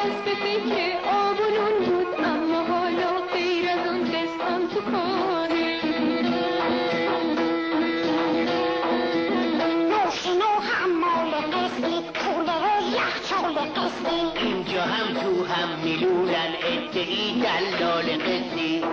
دست به فکر آب و نون بود، اما حالا غیر از اون قسطم تو کاره. نوشینو حمال قسطی، کولر یخچال قسطی، اینجا هم تو هم میلولن ادعی دلال قسطی.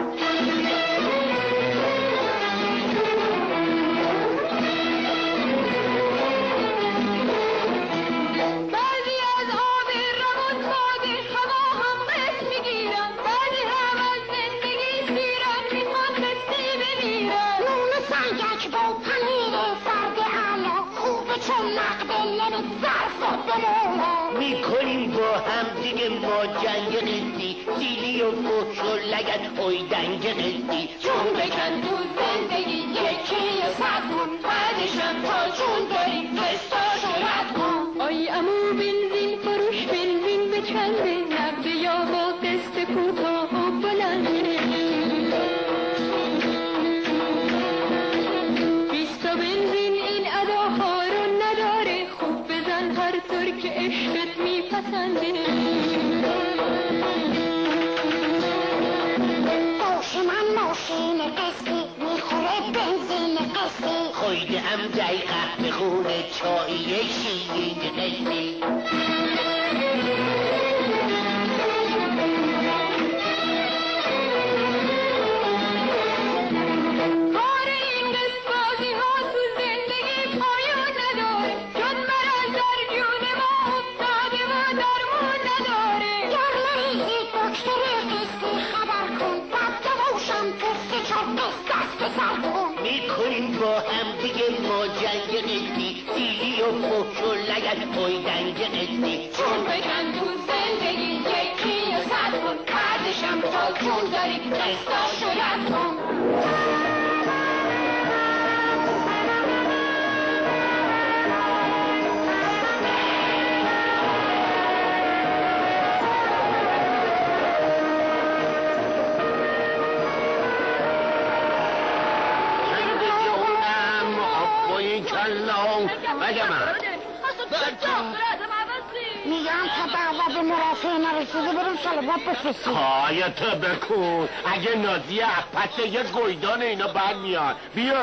میکنیم با هم دیگه ما جنگ قسطی، سیلی و فحش و لگد اوی دنگ قسطی. چون بکن تو زندگی یکی صدمون، بعدشم تا چون داری قسطاشو رد کن. آی امو بنزین فروش بنزین به چنده، نقده یا با قسط کوتاه و بلنده. 20 بنزین این اداها رو نداره، خوب بزن هر طور که عشقت میپسنده. ماشین قسطی میخوره بنزین قسطی، خواهیده هم دقیقه به خونه چایی شیرین قسطی. کار این قسط بازی ها تو زندگی پایان نداره، چون مرض در جون ما افتاده و درمون نداره. گر مریضی دکتر قسطی خبر کن، بعد دواشم قسط چار قسط دست به سر کن. میکنیم با هم دیگه ما جنگ قسطی، سیلی و فحش و لگد اوی دنگ قسطی. چون بکن تو زندگی یکی صدمون، بعدشم تا چون داری قسطاشو رد کن. میگم تا دعوا به مرافعه نرسیده بریم شلوات بفرستیم. پای تو بکن، اگه نازی اپته یه گویدان اینا بر میاد. بیا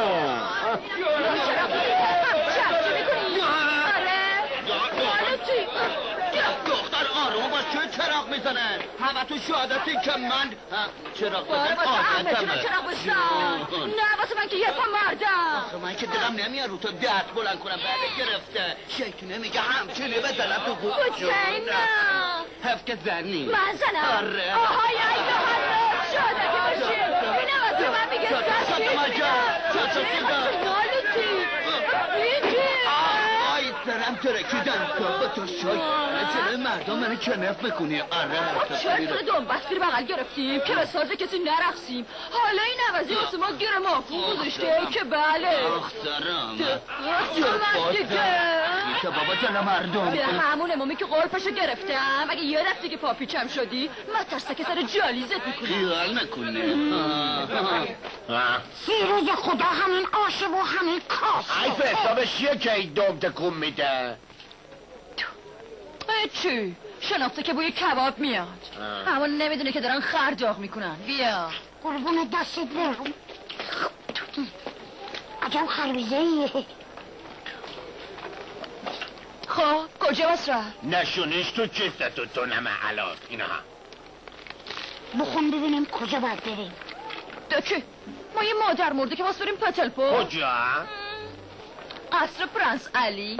دختر آروم باش، چه چراغ میزنه؟ همه تو شهادتی که من چراغ بزن عادتمه. نه واسه من که یه پا مردم. آخه من که دلم نمیاد رو تو دست بلند کنم، بعد گرفته شیطونه میگه همچینی بزنم تو بود. حسین حرف که زنی من زنم. آره آهای ای به حالا شهادتی باشی. اینه واسه من میگه آی سرم ترکیدن صاحب تو شای جلوی مردم منو کنف میکنی. آره چرا دنبست رو بغل گرفتیم که به ساز کسی نرقصیم. حالا این عوضی واسه ما گیر مافون گذاشته که بله دخترم دیگه بابا جلو مردم به همون امامی که قلپشو گرفتم، اگه یه دفت دیگه پاپیچم شدی من ترسه که سر جالیزت میکنم. خیال نکنه 3 روز خدا همین آشه و همین کاس. ای به حسابش چیه که این دوم تکون میده؟ چی؟ شناخته که بوی کباب میاد. همون نمیدونه که دارن خرداغ میکنن. بیا قربون دستت برم. عجب خربیزه ایه. خب کجا بس رفت؟ نشونیش تو چیست تو نمه حلال اینا هم بخون ببینیم کجا باید بریم. دکی ما یه مادر مرده که باز بریم پتلپو. کجا؟ قصر پرنس علی.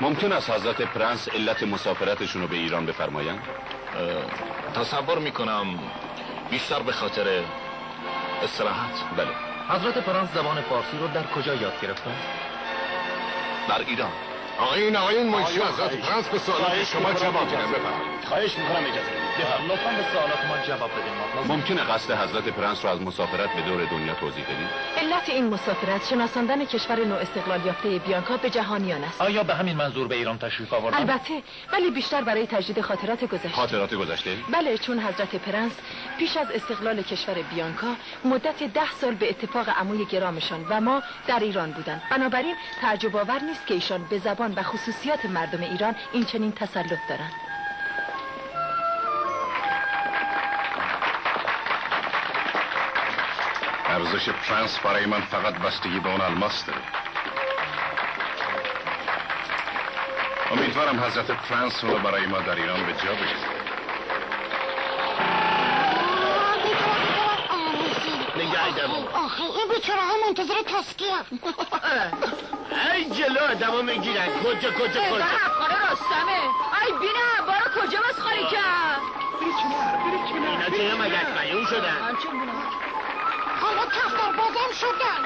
ممکن است حضرت پرنس علت مسافرتشون رو به ایران بفرمایند؟ تصور میکنم بیشتر به خاطر استراحت. بله. حضرت پرنس زبان فارسی رو در کجا یاد گرفتن؟ در ایران. آقایون منشی حضرت پرنس به سوالات شما جواب میدن. بفرمایید. خواهش میکنم اجازه بدید. لطفاً به سوالات ما جواب بدید. ممکنه قصد حضرت پرنس رو از مسافرت به دور دنیا توضیح بدید؟ علت این مسافرت شناساندن کشور نو استقلال یافته بیانکا به جهانیان است. آیا به همین منظور به ایران تشریف آوردن؟ البته، ولی بیشتر برای تجدید خاطرات گذشته. خاطرات گذشته؟ بله، چون حضرت پرنس پیش از استقلال کشور بیانکا مدت 10 سال به اتفاق عموی گرامشان و ما در ایران بودند. بنابراین تعجب آور نیست که ایشان به زبان و خصوصیات مردم ایران این چنین تسلط دارند. ارزش پرنس برای من فقط بستگی به اون الماس داره. امیدوارم حضرت پرنس رو برای ما در ایران به جا بگذاره. آخه این بیچاره ها منتظر تسکیه. ای جلو آدمو میگیرن. کجا حقانه راستمه. ای بینم بارا کجا مسخاری کرد. اینا چه مگس میون شدن؟ حالا کفتار بازم شدن.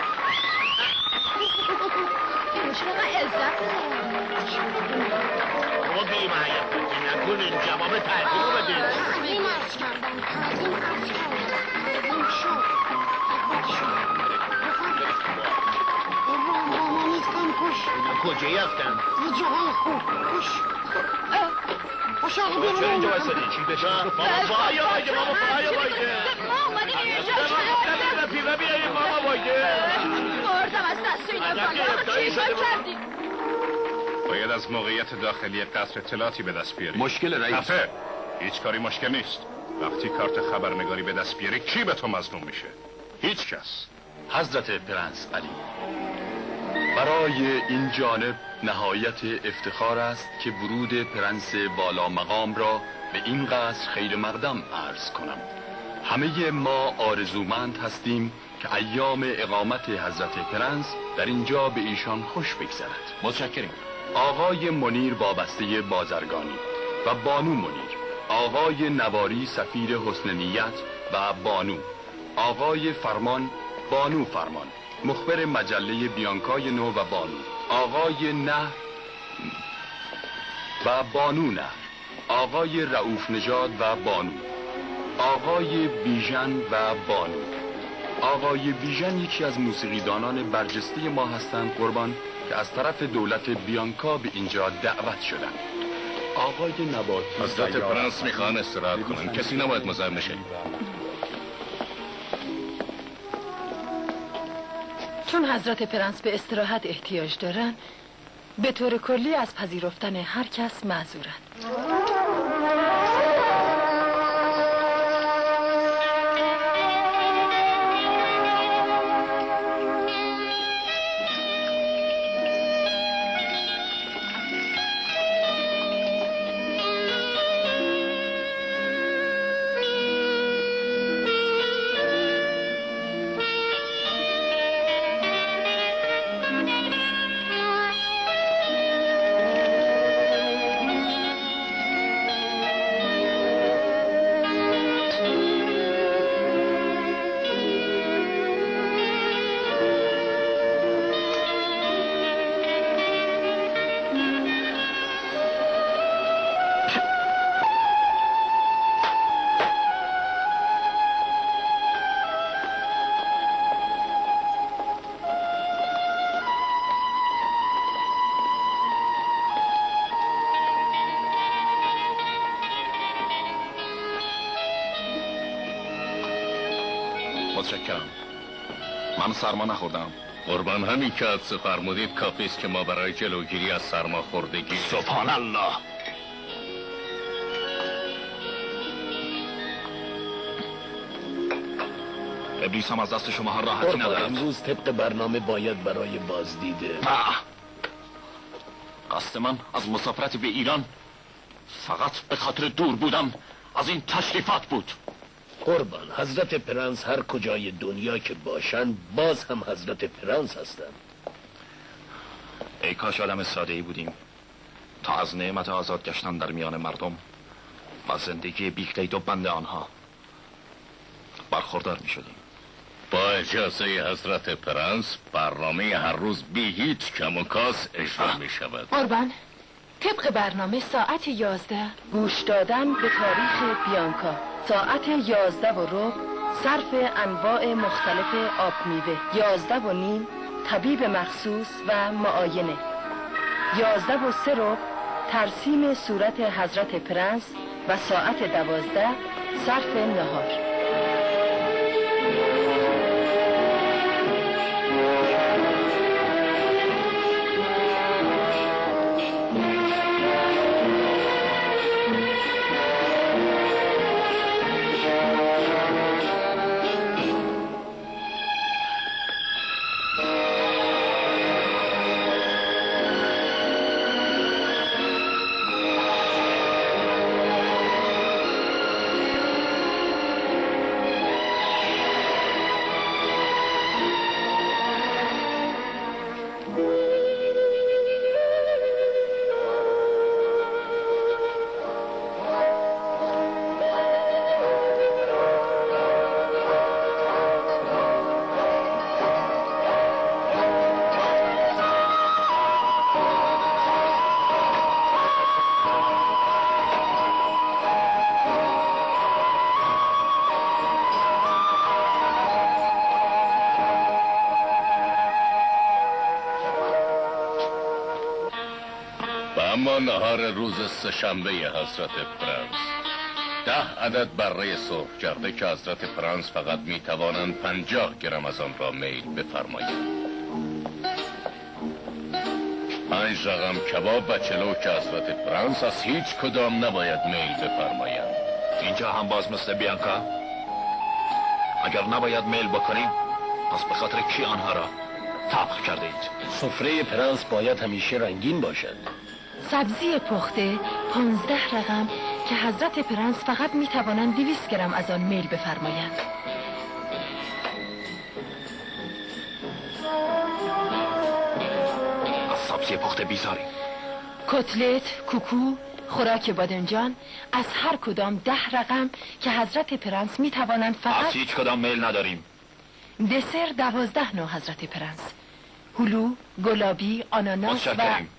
چرا عزت بابا بیم حیات نکنین جواب ترجیح رو بدین. این عرض کردن این شد کجایی هستن؟ یه جاهای خوب خوش خوش آقا بیرون چرا اینجا بایستدی؟ چی بشه؟ بابا بایده ما اومدیم اینجا پیوه بیاییم بابا بایده مردم از دست اینا بالا چی کردیم؟ باید از موقعیت داخلی قصر اطلاعاتی به دست بیاری. مشکل رئیس. خفه. هیچ کاری مشکل نیست. وقتی کارت خبرنگاری به دست بیاری کی به تو مظلوم میشه؟ هیچ کس. حضرت پرنس علی، برای این جانب نهایت افتخار است که ورود پرنس بالا مقام را به این قصر خیر مقدم عرض کنم. همه ما آرزومند هستیم که ایام اقامت حضرت پرنس در اینجا به ایشان خوش بگذرد. متشکریم. آقای منیر وابسته بازرگانی و بانو منیر، آقای نواری سفیر حسن نیت و بانو، آقای فرمان بانو فرمان، مخبر مجله بیانکای نو و بانو، آقای نهر و بانو نهر، آقای رؤوف نژاد و بانو، آقای بیژن و بانو. آقای بیژن یکی از موسیقیدانان برجسته ما هستند قربان، که از طرف دولت بیانکا به اینجا دعوت شدند. آقای نباتی حضرت پرنس میخوان استراحت کنن. کسی نباید مزاحم بشه. چون حضرت پرنس به استراحت احتیاج دارن، به طور کلی از پذیرفتن هر کس معذورند. متشکرم. من سرما نخوردم. قربان همین که حدث فرمودید کافی است که ما برای جلوگیری از سرما خوردگی. سبحان الله. ابلیس هم از دست شما ها راحتی ندارد. امروز طبق برنامه باید برای بازدیده. قصد من از مسافرت به ایران فقط به خاطر دور بودم از این تشریفات بود. قربان حضرت پرنس هر کجای دنیا که باشن باز هم حضرت پرنس هستن. ای کاش آدم ساده ای بودیم تا از نعمت آزاد گشتن در میان مردم و زندگی بی‌قید و بند آنها برخوردار می شدیم. با اجازه حضرت پرنس برنامه هر روز بی هیچ کم و کاس اجرا می شود. قربان طبق برنامه ساعت 11 گوش دادن به تاریخ بیانکا. ساعت 11:15 صرف انواع مختلف آب میوه. 11:30 طبیب مخصوص و معاینه. 11:03 ترسیم صورت حضرت پرنس و ساعت 12 صرف نهار. اما نهار روز سه‌شنبه حضرت پرنس 10 عدد بره سرخ کرده که حضرت پرنس فقط میتوانند 50 گرم از آن را میل بفرمایند. 5 رقم کباب و چلو که حضرت پرنس از هیچ کدام نباید میل بفرمایند. اینجا هم باز مثل بیانکا؟ اگر نباید میل بکنیم پس به خاطر کی آنها را طبخ کرده اید؟ سفره پرنس باید همیشه رنگین باشد. سبزی پخته 15 رقم که حضرت پرنس فقط میتوانند 200 گرم از آن میل بفرمایند. از سبزی پخته بیزاریم. کتلت، کوکو، خوراک بادنجان از هر کدام 10 رقم که حضرت پرنس میتوانند فقط از هیچ کدام میل نداریم. دسر 12 نوع حضرت پرنس. هلو، گلابی، آناناس و متشکریم.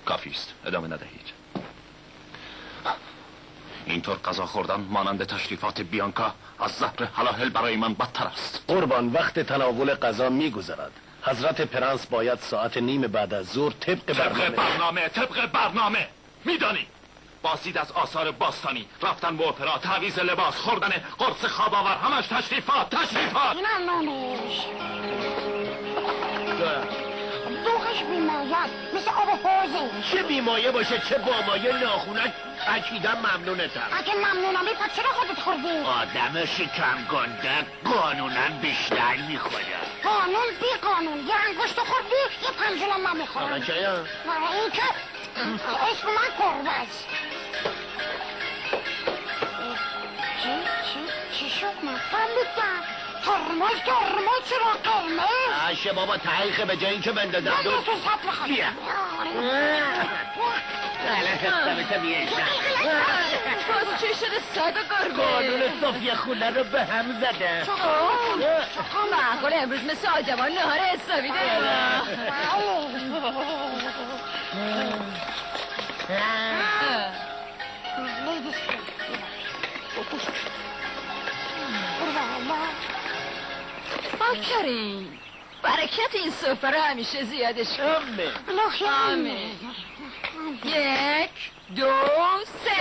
کافی است، ادامه ندهید. اینطور غذا خوردن مانند تشریفات بیانکا از زهر هلاهل برای من بدتر است. قربان، وقت تناول غذا میگذرد. حضرت پرنس باید ساعت نیم بعد از ظهر طبق طبق برنامه میدانی بازدید از آثار باستانی، رفتن به اپرا، تعویض لباس، خوردن قرص خواب آور، همش تشریفات. اینم نونش دوغش بیمایت مثل آب حوزه. چه بیمایه باشه چه بامایه، ناخونک اکیدم ممنونتم. اگه ممنونمی پس چرا خودت خوردی؟ آدم شکم گنده قانونا بیشتر میخوره. قانون بی قانون، یه انگشت خوردی یه پنجلم من میخورم. آقا چایا؟ این که اسم من گربه است. چی شد من فهمیدم؟ ترمز چرا قرمز؟ عشه بابا تحقیقه به جایی که بندازم من تو سب میخواد. بیا خستمه بیشتر. باز چی شده سگ گربه؟ قانون صفیه خونه رو به هم زده. معقول امروز مثل آجمان نهار حسابی داریم. آفرین، برکت این سفره همیشه زیادش کن. آمین. 1 2 3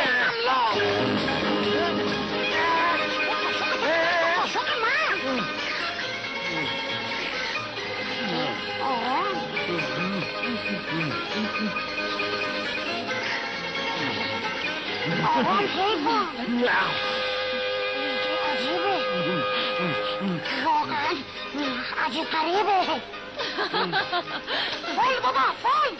واقعا عجیب قریبه. فول بابا فول.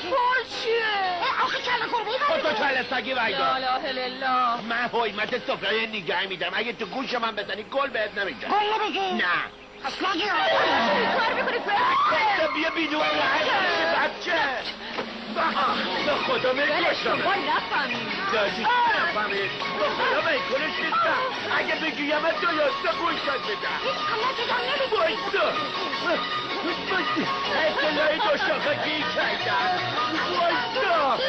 فول چیه؟ آخه کله گربه تو کله سگی لا ویدا. اله الا الله. من حیمت سفره نگه میدم، اگه تو گوش من بزنی گل بهت نمیگم. گل نمیگی؟ نه اصلا کار میکنی فرد؟ بیا بیدون بچه. به خدا میگوشم وای نفهمید داشتی نفهمید به خدا میکنش نیستم اگه بگویم دو یاسته گوشت بدم بایستا اطلاعی دو شاخه گیر کردم بایستا آب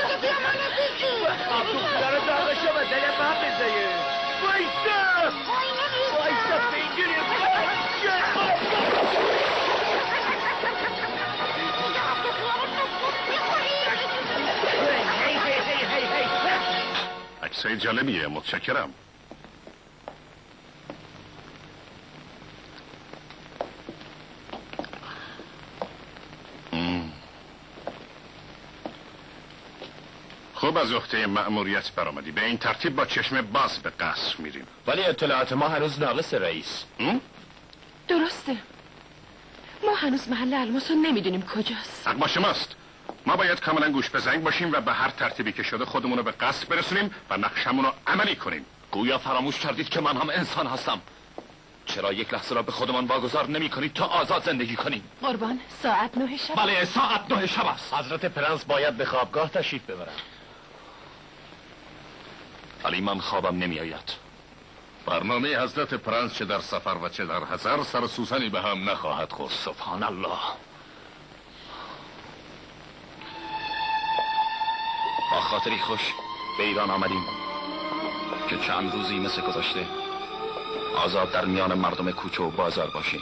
تو خدا رو داغشو به دل من بزایه بایستا بایستا فینگیری عکسای جالبیه متشکرم خوب از عهده مأموریت برآمدی به این ترتیب با چشم باز به قصر میریم ولی اطلاعات ما هنوز ناقص رئیس درسته ما هنوز محل الماس رو نمیدونیم کجاست حق با شماست ما باید کاملا گوش به زنگ باشیم و به هر ترتیبی که شده خودمون رو به قصر برسونیم و نقشمون رو عملی کنیم گویا فراموش کردید که من هم انسان هستم چرا یک لحظه را به خودمان واگذار نمی کنید تا آزاد زندگی کنیم قربان ساعت 9 شب بله ساعت 9 شب است حضرت پرنس باید به خوابگاه تشریف ببرن ولی من خوابم نمی آید برنامه حضرت پرنس چه در سفر و چه در حضر سر سوزنی به هم نخواهد خورد سبحان الله با خاطری خوش به ایران آمدیم که چند روزی مثل گذشته آزاد در میان مردم کوچه و بازار باشیم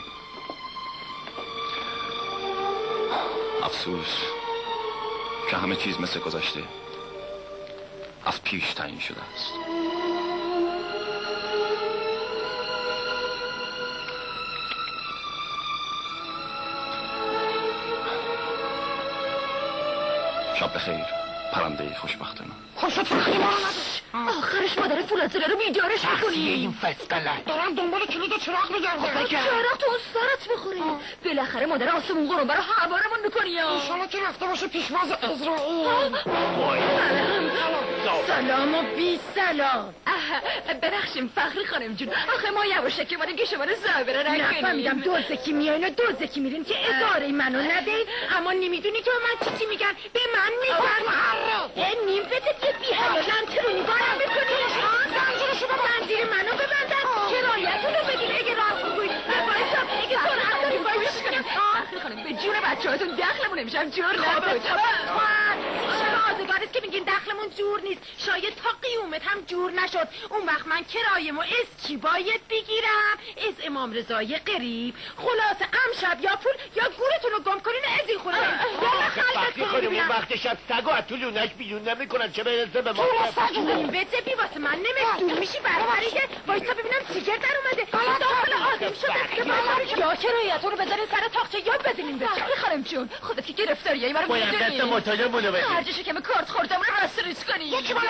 افسوس که همه چیز مثل گذشته از پیش تعیین شده است شب بخیر پرنده خوشبخت من خوشت فخری ما آمده آخرش مادر فولادزله رو بیدارش میکنی این فسقله دارم دنبال کلید چراغ میگردم چراغ تو اون سرت بخوره بالاخره مادر آسمون قرون برای هوارمون میکنی انشالله که رفته باشه پیشواز ازرائیل سلام و بی سلام ببخشیم فخری خانم جون آخه ما یواشه که مادر گشه مادر زابره نکنیم نفهمیدم دوزه کی میاین و دوزه کی میرین که اداره منو ندهید اما نمیدونی که به من چی میگن به من میگن نیم فتت یه بیهایلن ترونی بارم بکنی زنجیرشو به منزیر منو ببندن کرایتون رو بدین اگه راه بگوید بایستم اگه سرعت داریم بایستش کنیم فخری خانم به جون بچه هاتون دخلمون نمیشم جور نبود شما آزگارست که میگین دخلمون جور نیست شاید تا قیومت هم جور نشد اون وقت من کرایمو از چی باید بگیرم از امام رضای قریب خلاصه امشب یا پول یا گورتون رو گم کنین از این خونه فخری خانم اون وقت شب سگ و تو لونش بیرون نمیکنن چه برسه به ما این بده واسه من نمیدون میشی برابری که وایسا ببینم چیگر در اومده داخل آدم شده یا کرایتون رو بذارین سر تاقچه یا بدینین به فخری خانم جون خودت که گرفتاریه این باید دست مطالعه مونو بدیم هرجشو که من کارت خوردم رو رستریز کنی یکی منو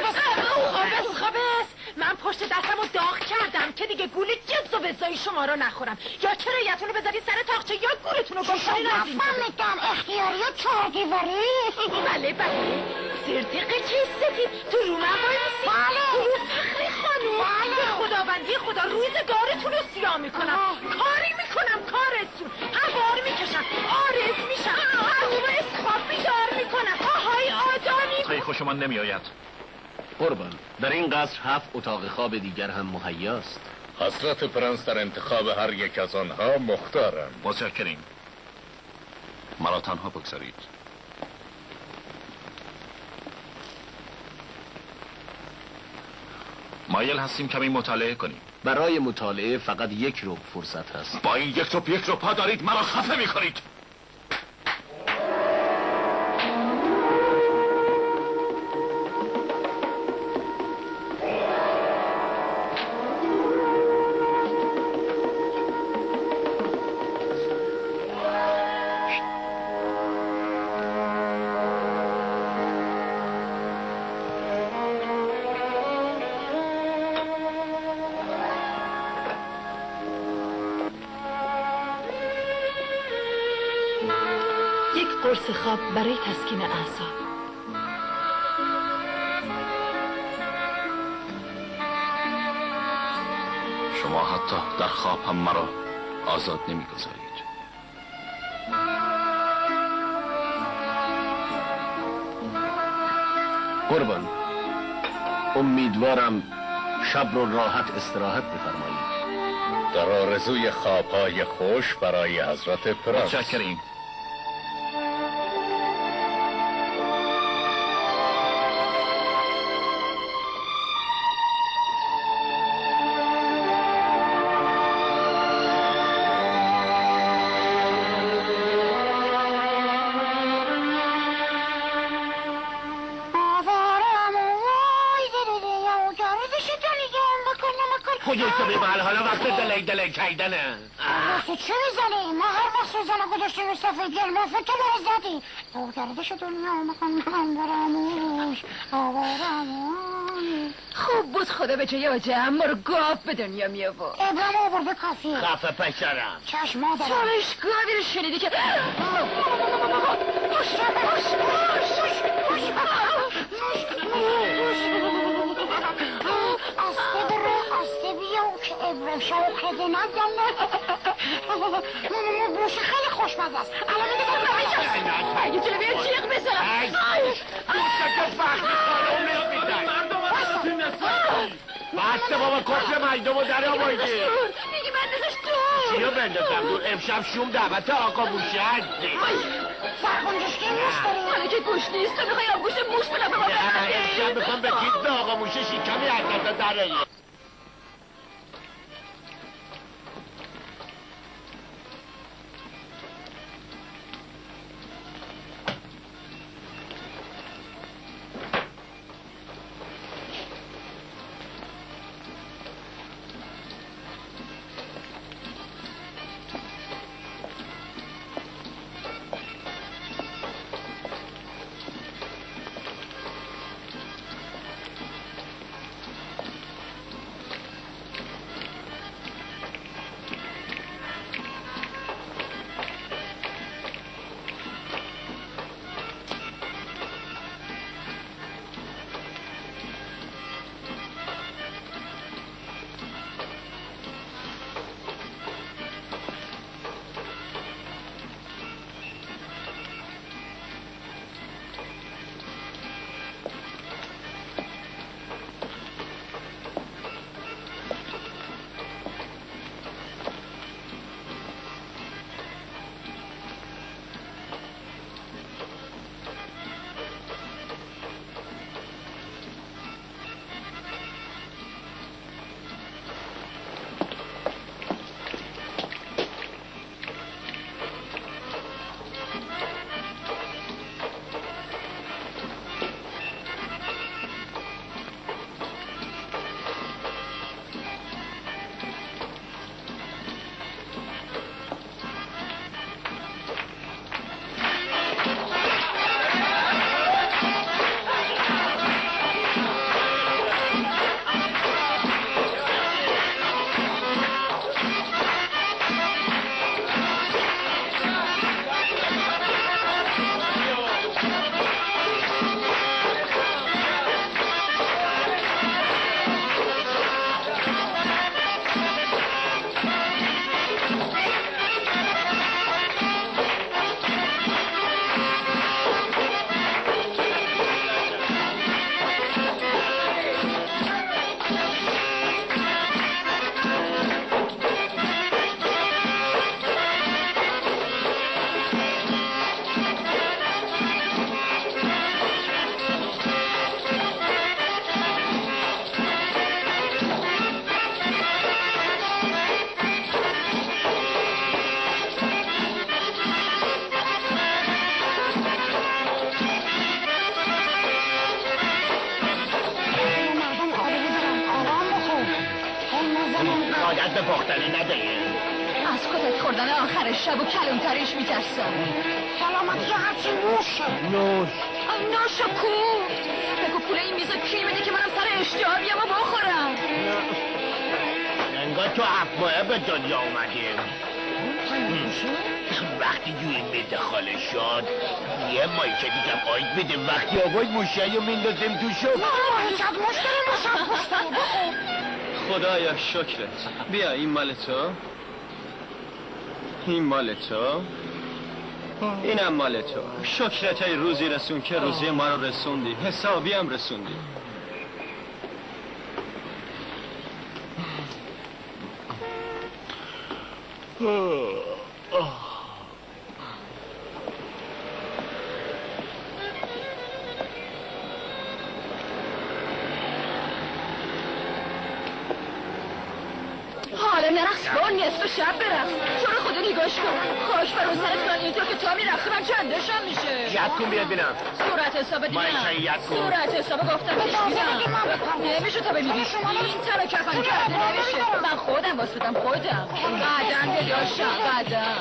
خابس من پشت دستم رو داغ کردم که دیگه گول جز و بزایی شما رو نخورم یا کرایتون رو بذاری سر تاقچه یا گولتون رو گفتنین از این میگم اختیاری و چهار دیواری بله سرتقه چیز سفید تو رو من بایستی فخری خانوم به خداوندی خدا روزگارتون رو سیاه میکنم کاری میکنم کارتون هوار میکشم آرز میشم هر خواب بیدار میکنم آهای آدمی خیلی خوش من نمی آید قربان در این قصر 7 اتاق خواب دیگر هم مهیاست حضرت پرنس در انتخاب هر یک از آنها مختارند متشکریم مرا تنها بگذارید مایل هستیم کمی مطالعه کنیم برای مطالعه فقط 1 ربع فرصت هست با این 1 ربع پا دارید مرا خفه می کنید قرص خواب برای تسکین اعصاب شما حتی در خواب هم مرا آزاد نمیگذارید قربان، امیدوارم شب رو راحت استراحت بفرمایید. در آرزوی خوابهای خوش برای حضرت پرنس. متشکریم. کجای تو بیمال حالا وقت دلگ کیدنه. تو چه میزنی؟ ما هر وقت سوزنه گذاشتیم صفحه گلمافه تو برو زدی. گردش دنیا مکن فراموش آوارمون. خوب بود خدا به جای آجه ما رو گاف به دنیا می آورد. ابرام آورده کافی. خفه پسرم. چشم مادرم. چالش گاوی رو شنیدی که آسته برو آسته بیا که ابرام شوقه نزنه. بوشه خیلی خوشمزه است. الان میگه اگه جلو بیاد جیغ بزن. بسته بابا کفر مجدوم رو در آوردی. میگه من دستش تو. چیو بندازم دور؟ امشب شوم دعوت آقا موشه هستی. سرخونجش که موش داری؟ حالا که گوش نیست تو میخوای گوش موش بدم به ما امشب میخوام به کیت به آقا موشه شیکمی حرکت داره. عادت به پختنی نداری؟ از کتک خوردن آخر شب و کلونتریش میترسم. سلامتی هرچی نوشه. نوش نوش کو بگو پول این میزا کی میده که منم سر اشتها بیام و بخورم. انگار تو 7 ماهه به دنیا اومدیم. وقتی جوی میده خاله شد یه مایکه دیگه آید بده. وقتی آقای موشه رو میندازیم تو شد مایکت مشکل مشم پشتری بخور. خدایا شکرت. بیا این مال تو، این مال تو، اینم مال تو. شکرت ای روزی رسون که روزی ما رو رسوندی، حسابی هم رسوندی. حالا نرقص با نصف شب برقص. تو رو خدا نگاش کن. خاک بر اون سرت من اینطور که تا میرقصی من چندشم میشه. ید کن بیاد بینم. صورت حساب دیدم. ید کن. صورت حساب گفتم پیش میدم. نمیشه تا ببینی. این تر کفن کرده نمیشه. من خودم واسه بدم خودم. بعدن به داشتم بعدن.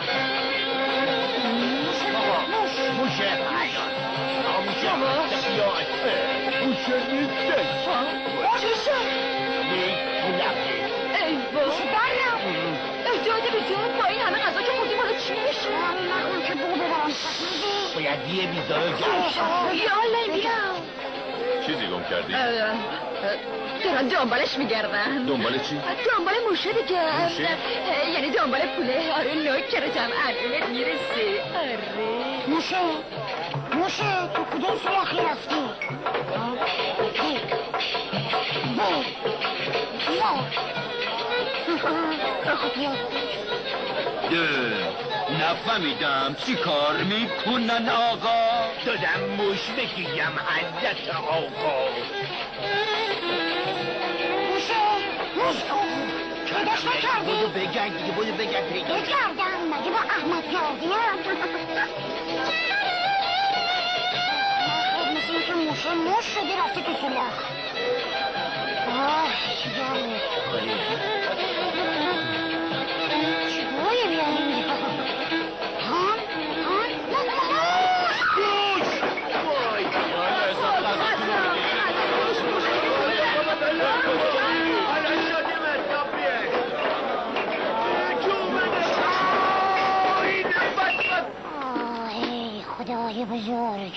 موشه موشه نیستش. چی شد؟ ای اجازه بدون با این همه غذا که خوردیم حالا چی میشه؟ نکن که بو ببرم باید یه میزا رو جمع یالا بیام. چیزی گم کردی؟ دارن دنبالش میگردن. دنبال چی؟ دنبال موشه دیگه. موشه؟ یعنی دنبال پوله. آره نوکرتم علمت میرسه. آره موشه تو کدوم سلاخی رفتی؟ نفهمیدم چی کار میکنن آقا؟ دادم موش بگیم حضرت آقا. موش پیداش نکردی؟ بودو بگرد دیگه بودو بگرد بگردم مگه با احمد گردیم؟ مثل اینکه موشه موش شدی رفتی تو سلاخ. چی گرمه چگویه بیایی اینجا؟ هان خدای بزرگ.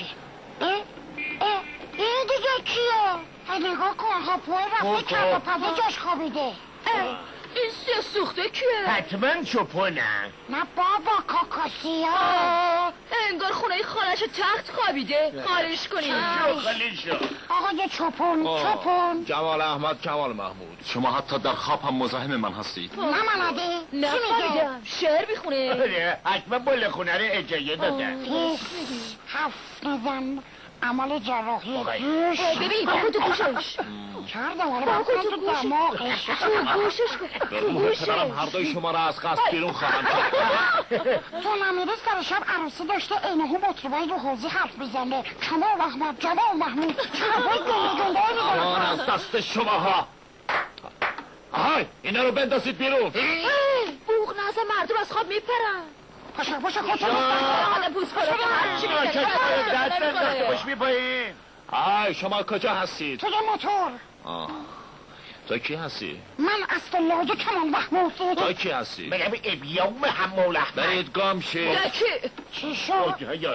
این دیگه کیه؟ نگاه کن هاپوه رفته کم و پده جاش خوابیده. این سه سوخته کیه؟ حتما چپونه. نه بابا کاکاسیا. انگار خونه خالش تخت خوابیده. خارش کنیم. آقای چپون. جمال احمد کمال محمود، شما حتی در خواب هم مزاحم من هستید. نه ملده. چی میگه؟ شعر میخونه. آره حتما بله خونه رو اجایه دادن. حرف نزن. عمل جراحی گوش. ببین باکو تو گوشش. کردم آره باکو تو دماغش. تو گوشش به پدرم هر دوی شما را از قصد بیرون خواهم کرد. تو نمیرس در شب عروسی داشته اینهو مطربای رو حوزی حرف میزنه. کمال احمد جمال محمود چربای گنده میزنه. آن از دست شماها. آهای اینا رو بندازید بیرون. بوغ نزن مردم از خواب میپرن. باشه خودتون آدم پوست پاره که هرچی میکنه. آی شما کجا هستید؟ توی موتور. تو کی هستی؟ من اسفالله کمال محمود. تو کی هستی؟ بگم ابیام حمال احمد. برید گام شید. چی شد؟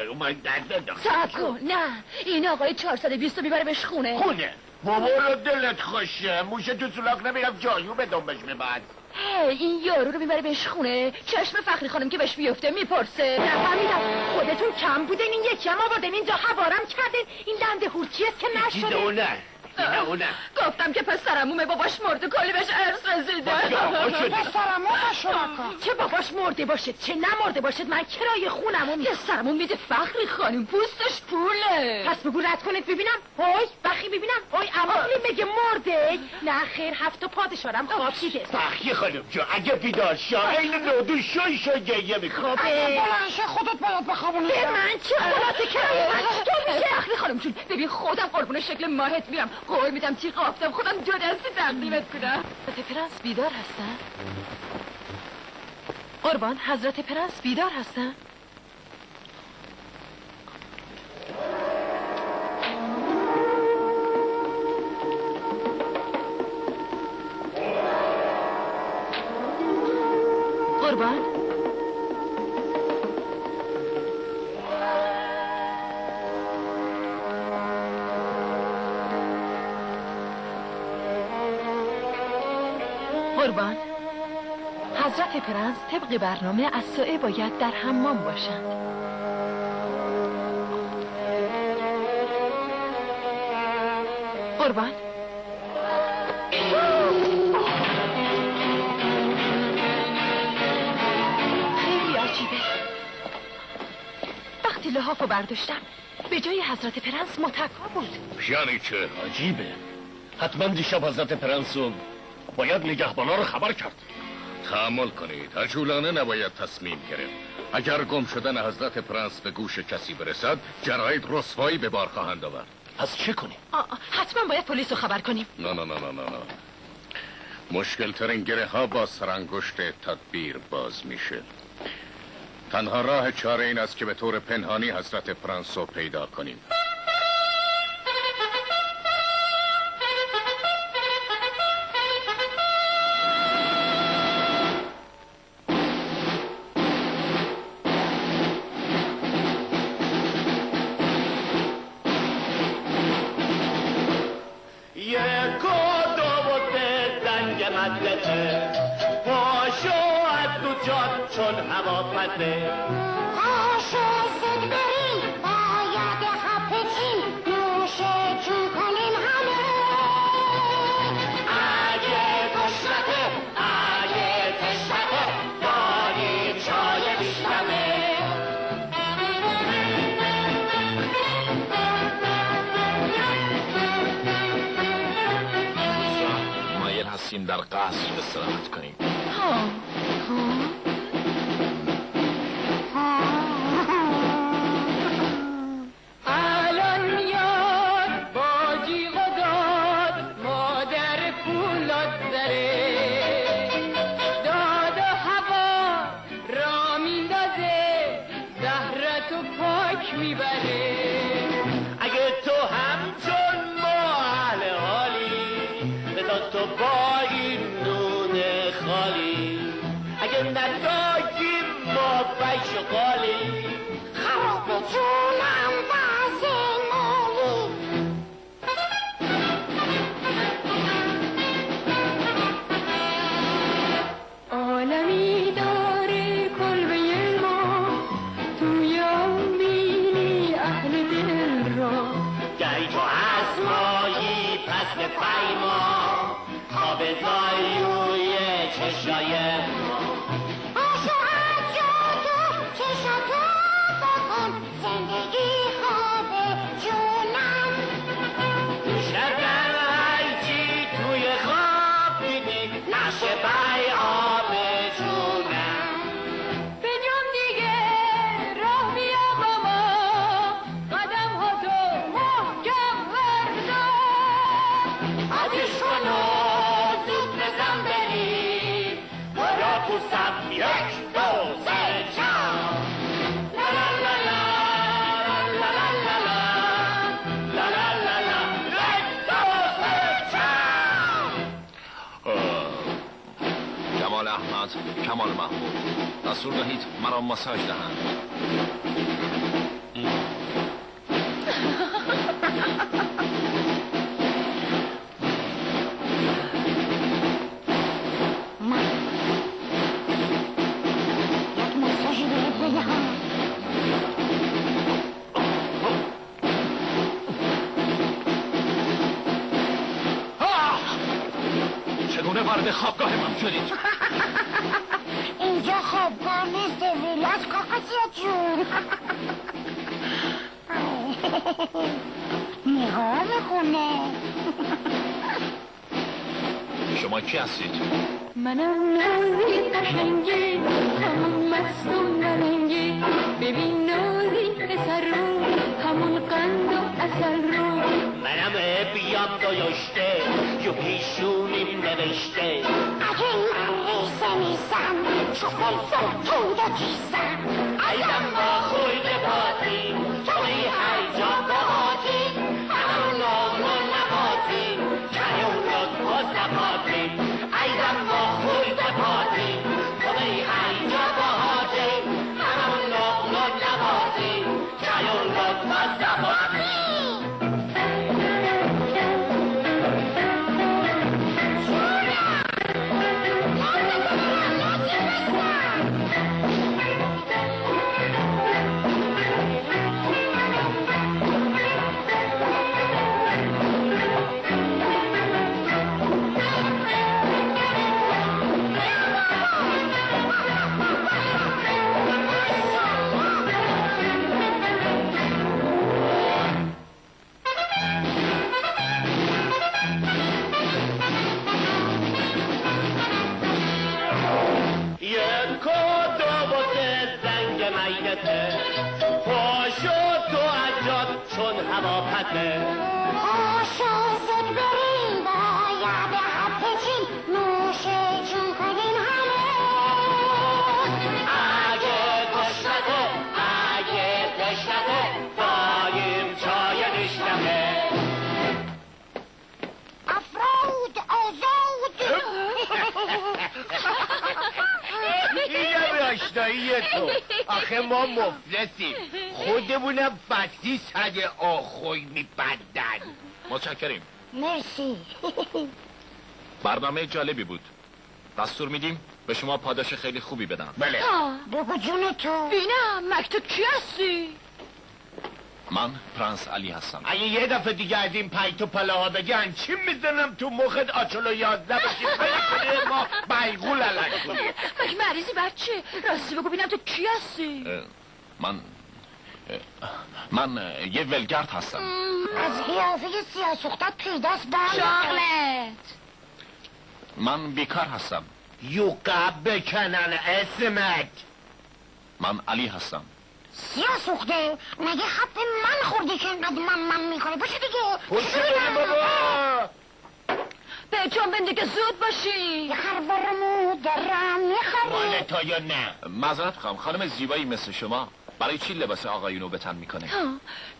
اومد دردن. ساعت کن نه این آقای 420 رو میبره بهش خونه. بابا رو دلت خوشه. موشه تو سلاک نمیرم جایو به دنبش میبند. این یارو رو میبره بهش خونه. چشم فخری خانم که بهش بیفته میپرسه. نفهمیدم خودتون کم بودین این یکی هم آوردین اینجا هوارم کردین. این دنده هورچیست که نشده. نه گفتم که پسرمومه باباش مرده کلی بهش ارث رسیده. پسرموم شما چه باباش مرده باشد چه نمرده باشد من کرای خونمو میدم. پسرمون میده فخری خانم پوستش پوله. پس بگو رد کنید ببینم. وای بخی ببینم. وای عمولی میگه مرده. نه خیر 7 پادشارم خواب دیده. بخی خانم جو اگه بیدار شا این نودو شوی گریه میکنه. اگه بلنشه خودت باید بخوابونی. به من چه خلاصه کرای من چطور میشه؟ بخی خانم جون ببین خودم قربون شکل ماهت میرم. قول میدم تیغ آفتم خودم 2 دستی تقدیمت کنم. حضرت پرنس بیدار هستن؟ قربان حضرت پرنس بیدار هستن؟ قربان قربان حضرت پرنس طبق برنامه از ساعه باید در حمام باشند. قربان. خیلی عجیبه. وقتی لحافو برداشتم به جای حضرت پرنس متکا بود. یعنی چه؟ عجیبه. حتما دیشب حضرت پرنس باید نگهبانا رو خبر کرد. تحمل کنید، عجولانه نباید تصمیم گرفت. اگر گم شدن حضرت پرنس به گوش کسی برسد، جراید رسوایی به بار خواهند آورد. پس چه کنیم؟ حتما باید پلیس رو خبر کنیم. نه نه نه نه نه. مشکل ترین گره ها با سرانگشت تدبیر باز میشه. تنها راه چاره این است که به طور پنهانی حضرت پرنس رو پیدا کنیم. چون هوا پده پاشو زد بریم باید خفه چیم نوشه جون کنیم همه اگه تشنته اگه تشنته داری چای بیشتمه مایل هستیم در قصر استراحت کنیم. الان میاد با جیغ و داد مادر پولاد داره داد و هوا را میندازه زهرتو پاک میبره. اگه تو همچون ما اهل حالی بذار تو با این نون خالی اگه نداگیم ما بیش و قالی خراب جونم وزه مالی عالمی داره کلبه ما توی بینی اهل دل را گهی تو از مایی پس به پیما خواب زایوی چشای ما پاشو از جا تو چشاتو بکن زندگی خواب جونم شرگل هرچی توی خواب دیدی نشه بی آب جونم به جام دیگه راه بیا با ما قدم ها تو محکم بردار آتیش کن و زود بزن بریم برا پوستم یک دو سه چار لا لا لا لا لا لا لا لا لا لا لا یک دو سه چار جمال احمد، کمال محمود، دستور دهید مرا ماساژ دهند. یک مساژی بهت بدهم چگونه وارد خوابگاه من شدید؟ اینجا خوابگاه نیست ویلاس کاکاسیا جون نگاه میخونه شما کی هستید؟ منم نازی قشنگی همون مستون نرنگی ببین نازی پسر رو همون قند و اصل رو منم بیام دایشته جو پیشونیم نوشته اگه من ریسه نیستم چو فلفل تو دا کیستم ایدم با خورد پاتی توی هر جا باهاتی همون نامو نباتی چیونت پاس نباتی ایدم با خورد پاتی توی هر جا باهاتی همون نامو نباتی چیونت پاس نباتی حرکته پاشو تو عجاد چون هوا پته پاشو زود بریم باید حد چین نوشه جون کنیم همه اگه تشنته اگه تشنته دایم چای نشنمه افراد آزاد اینم آشنایی تو آخه ما مفلسیم خودمونم فسی صد آخوی میبندن. متشکریم. مرسی. برنامه جالبی بود. دستور میدیم به شما پاداش خیلی خوبی بدن. بله. بگو جون تو. بینم مکتوب کی هستی؟ من پرنس علی هستم. اگه یه دفعه دیگه از این پایتو پلاها بگن چی میزنم تو مخت آچلو 11 بشی کنه ما بیغول علک کنی. مگه مریضی بچه؟ راستی بگو بینم تو کی هستی؟ من یه ولگرد هستم. از قیافه سیاه سوختت پیداست شاغلت. من بیکار هستم. یوقع بکنن اسمت. من علی هستم. سیاه سوخته مگه حق من خوردی که اینقدر من میکنه باشه دیگه پشت بریم بابا. به جنبین دیگه زود باشی. یه خربارمو درم میخوری مال تا یا نه؟ معذرت میخوام خانم زیبایی مثل شما برای چی لباس آقایونو به تن میکنه؟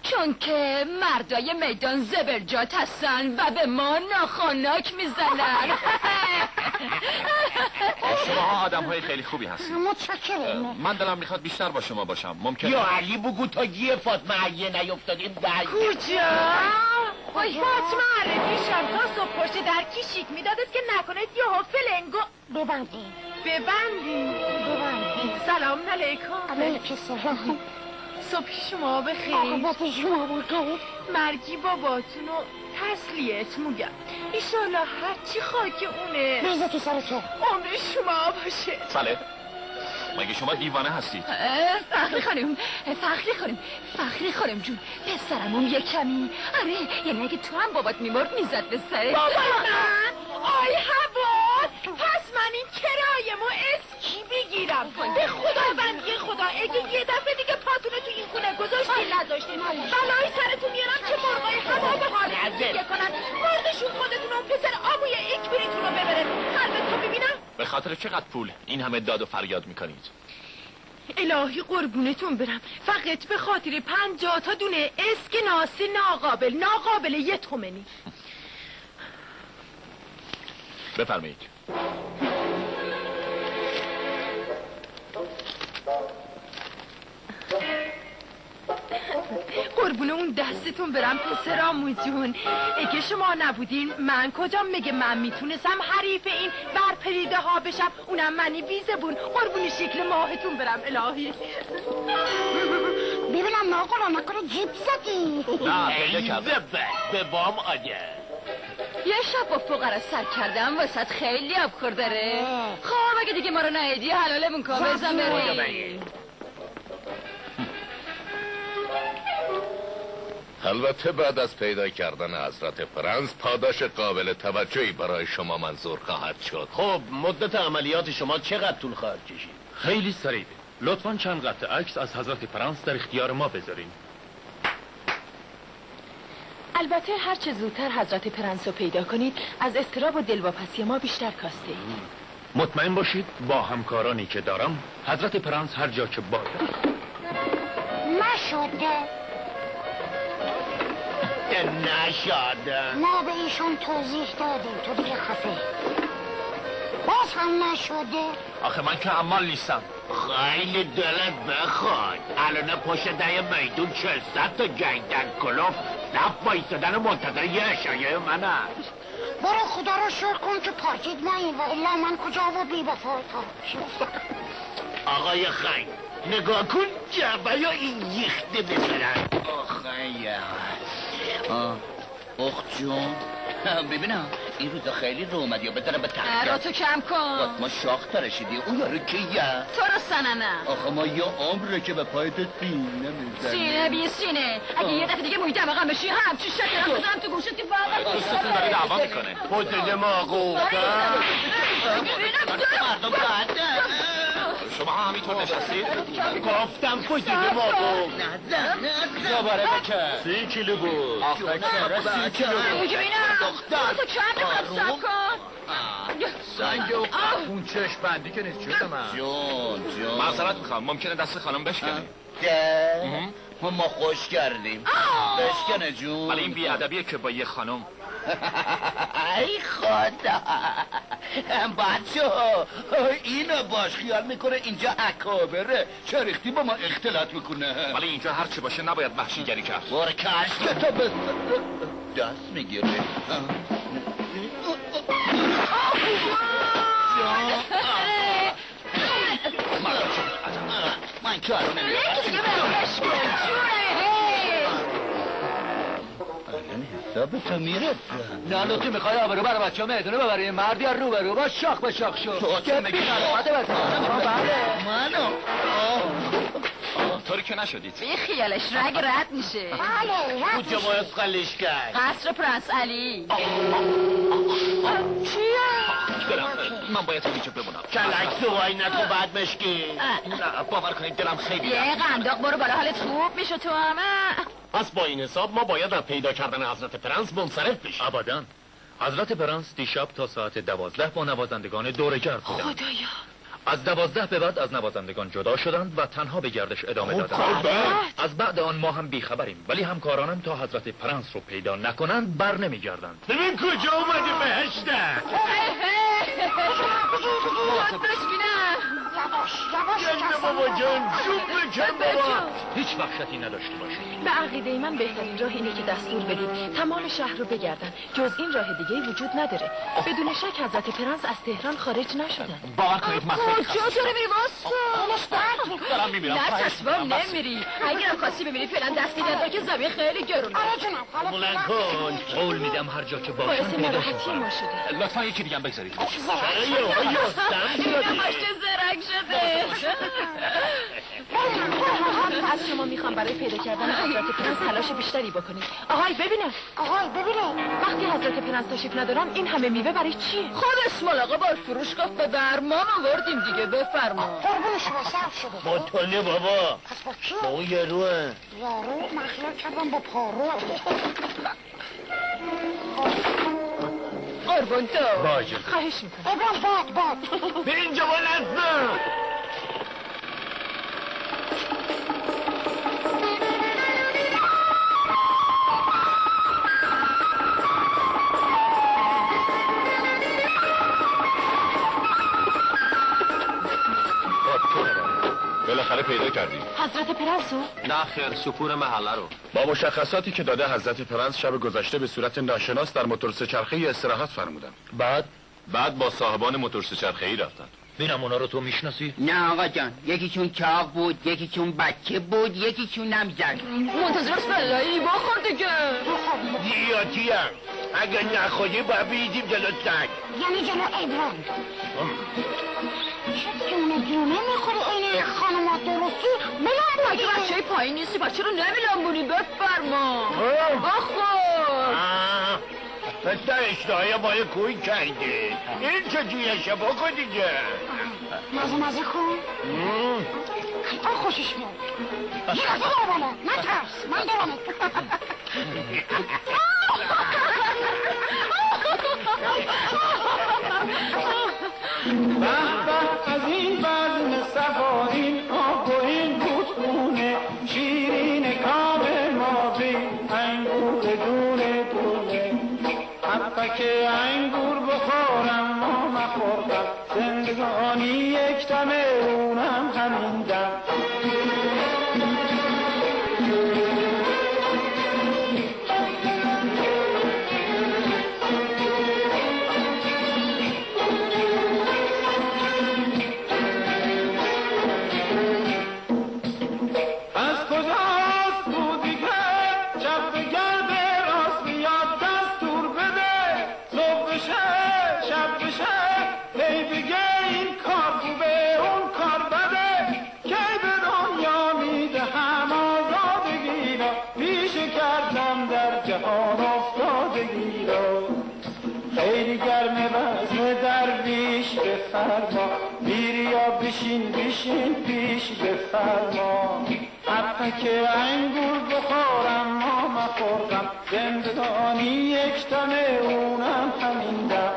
چون که مردای میدان زبرجات هستن و به ما ناخنک میزنن. شما آدم های خیلی خوبی هستید. متشکرم. من دلم میخواد بیشتر با شما باشم. ممکنه؟ یا علی بگو تا گیه فاطمه عیه نیفتادیم کجا؟ وای فاطمه عرفیشم تا صبح پشت در کی شیک میدادت که نکنید یهو فلنگو ببندی. سلام علیکم. علیکم سلام. صبح شما بخیر. عاقبت شما بخیر. مرگی باباتون رو تسلیت میگم. ایشالله هرچی خاک اونه بریزه تو سر تو. عمر شما باشه. بله. مگه شما دیوانه هستید؟ فخری خانم جون پسرمون یه کمی آره یعنی اگه تو هم بابات میمرد میزد به سرت. بابا من آی هوا پس من این کرایمو اسکی بگیرم به خدا بندی خدا اگه یه دفعه دیگه پاتونو تو این خونه گذاشتی نذاشتین بلای سرتون میارم که مرغای هوا به حالتون دیگه کنن مردشون خودتون اون پسر آبوی اکبریتون رو ببره قلبتون ببینم. به خاطر چقدر پول این همه داد و فریاد میکنید؟ الهی قربونتون برم فقط به خاطر 50 تا دونه اسکناس ناقابل 1 تومنی. بفرمایید. قربون اون دستتون برم پسرامو جون اگه شما نبودین من کجا میگه من میتونستم حریف این برپریده ها بشم اونم منی بیزبون قربون شکل ماهتون برم الهی. ببینم ناقلا نکنه جیب زدی. نه به بام آگه یه شب با فقرا سر کردم واسه خیلی آبخور داره. خب اگه دیگه ما رو نهیدی حلالمون کن بزن بریم. البته بعد از پیدا کردن حضرت پرنس پاداش قابل توجهی برای شما منظور خواهد شد. خب مدت عملیات شما چقدر طول خواهد کشید؟ خیلی سریع. لطفاً چند قطعه عکس از حضرت پرنس در اختیار ما بذارین. البته هر چه زودتر حضرت پرنس رو پیدا کنید از اضطراب و دلواپسی ما بیشتر کاسته اید. مطمئن باشید با همکارانی که دارم حضرت پرنس هر جا که باید نشده ما به ایشون توضیح دادیم تو دیگه خفه باز هم نشده. آخه من که عمال نیستم. خیلی دلت بخواد الان پشت در میدون 400 تا جنگدن کلوف صف بایستدن منتظر یه اشایه من هست. برو خدا رو شکر کن که پارکید مایی و الا من کجا و بی بفا آقای خنگ نگاه کن جبه یا این یخته بزرن. اخت جون ببینم این روزا خیلی رو اومدی و بذاره به تخت رو تو کم کن. ما شاخ ترشیدی اون یارو کیه؟ تو رو سننه. آخه ما یه عمره که به پایت سینه میزنی. سینه بی سینه اگه یه دفعه دیگه محیط دماغم بشی همچی شکرم بزنم تو گوشتی فقط دوستتون داره دعوا میکنه. پوزده ما قوقه شما همینطور نشستید؟ گفتم وجود ما بود. دوباره بکن. 30 کیلو بود. آخه چرا 30 کیلو بود؟ دختر تو چند دقیقه سب کن. سنگ و اون چشم بندی که نیست چیز من. جون معذرت میخوام، ممکنه دست خانم بشکنه. ما خوش کردیم. بشکنه جون. ولی این بیادبیه که با یه خانم. ای خدا بچه ها اینو باش خیال میکنه اینجا اکابره چه ریختی با ما اختلاط میکنه. ولی اینجا هرچی باشه نباید وحشیگری کرد. بار کشک تو دست میگیره. من کارو نمیدونم. حساب تو میره. نه لطفی میخوای آبرو برای بچه ها میدونه ببری مردی رو برو با شاخ به شاخ شو تو چه میگی؟ منو طوری که نشدید. بی خیالش رگ رد میشه. بله کجا باید خلیش کرد؟ قصر پرنس علی. من باید اینجا بمونم. کلک سوای نکن بعد مشکی. نه باور کنید دلم خیلی یه قنداق برو بالا حالت خوب میشه تو همه. پس با این حساب ما باید از پیدا کردن حضرت پرنس منصرف بشیم. ابداً. حضرت پرنس دیشب تا ساعت 12 با نوازندگان دورگرد بودند. خدایا. از 12 به بعد از نوازندگان جدا شدند و تنها به گردش ادامه دادند. از بعد آن ما هم بیخبریم، ولی همکارانم تا حضرت پرنس رو پیدا نکنند بر نمیگردند. ببین کجا اومدی بهشته. خود بشبینم. یواش بابا جان جون بکن بابا. هیچ وحشتی نداشته باشید. به عقیده من بهترین راه اینه که دستور بدید تمام شهر رو بگردن. جز این راه دیگه وجود نداره. بدون شک حضرت پرنس از تهران خارج نشدن. باور کنید من خیلی کجا داره میری واسه؟ دارم میمیرم. نه چشمام نمیری. اگرم خواستی ببینی فعلا دستی ندار که زمین خیلی گرونه. آره جونم حالا بلند کن. قول میدم هر جا که باعث باشن ناراحتی پیداشون ما شده. لطفا یکی دیگه هم بگذارید. یستم شدی. پشت زرنگ شده. از شما میخوام برای پیدا کردن حضرت پرنس تلاش بیشتری بکنید. آهای ببینم. آقای ببینه وقتی حضرت پرنس تشریف ندارن این همه میوه برای چیه؟ خود اسمال آقا با فروش گفت به برمان آوردیم دیگه بفرما. قربون شما صرف شده با تونه بابا. پس با کی؟ با اون یاروه. یارو مخلوق کردم با پارو قربون تو. باشه. خواهش میکنم. ابرام باد به اینجا بلند نه. بالاخره پیدا کردیم. حضرت پرنس رو؟ نه خیر سپور محله رو. با مشخصاتی که داده حضرت پرنس شب گذشته به صورت ناشناس در موتور سه‌چرخه‌ای استراحت فرمودن. بعد با صاحبان موتور سه‌چرخه‌ای رفتن. بینم اونا رو تو میشناسی؟ نه آقا جان یکیشون چاق بود یکیشون بچه بود یکیشون هم زن. منتظر بلایی بخور دیگه. دیاتیم اگر نخودی باید بیدیم جلو سگ. یعنی جلو ابرام چه دونه میخوری این خانمات درستی بلند اگه بچه پایین نیستی بچه رو نمیلنبونی بفرما. بخور. پسر اشتهای مال کوی کرده. این چه جیشه بکن دیگه. مزه کن الان خوشش میاد یه دفعه برو بالا نترس من دارمت از این بزم صفا این آب و این بودونه شیرین کام ما بین انگور دونه دونه حبک انگور بخورم ما نخوردم زندگانی یک دمه اونم همین دم پیش بفرما حبک انگور بخورم ما مخورم زندگانی یک دمه اونم همین دم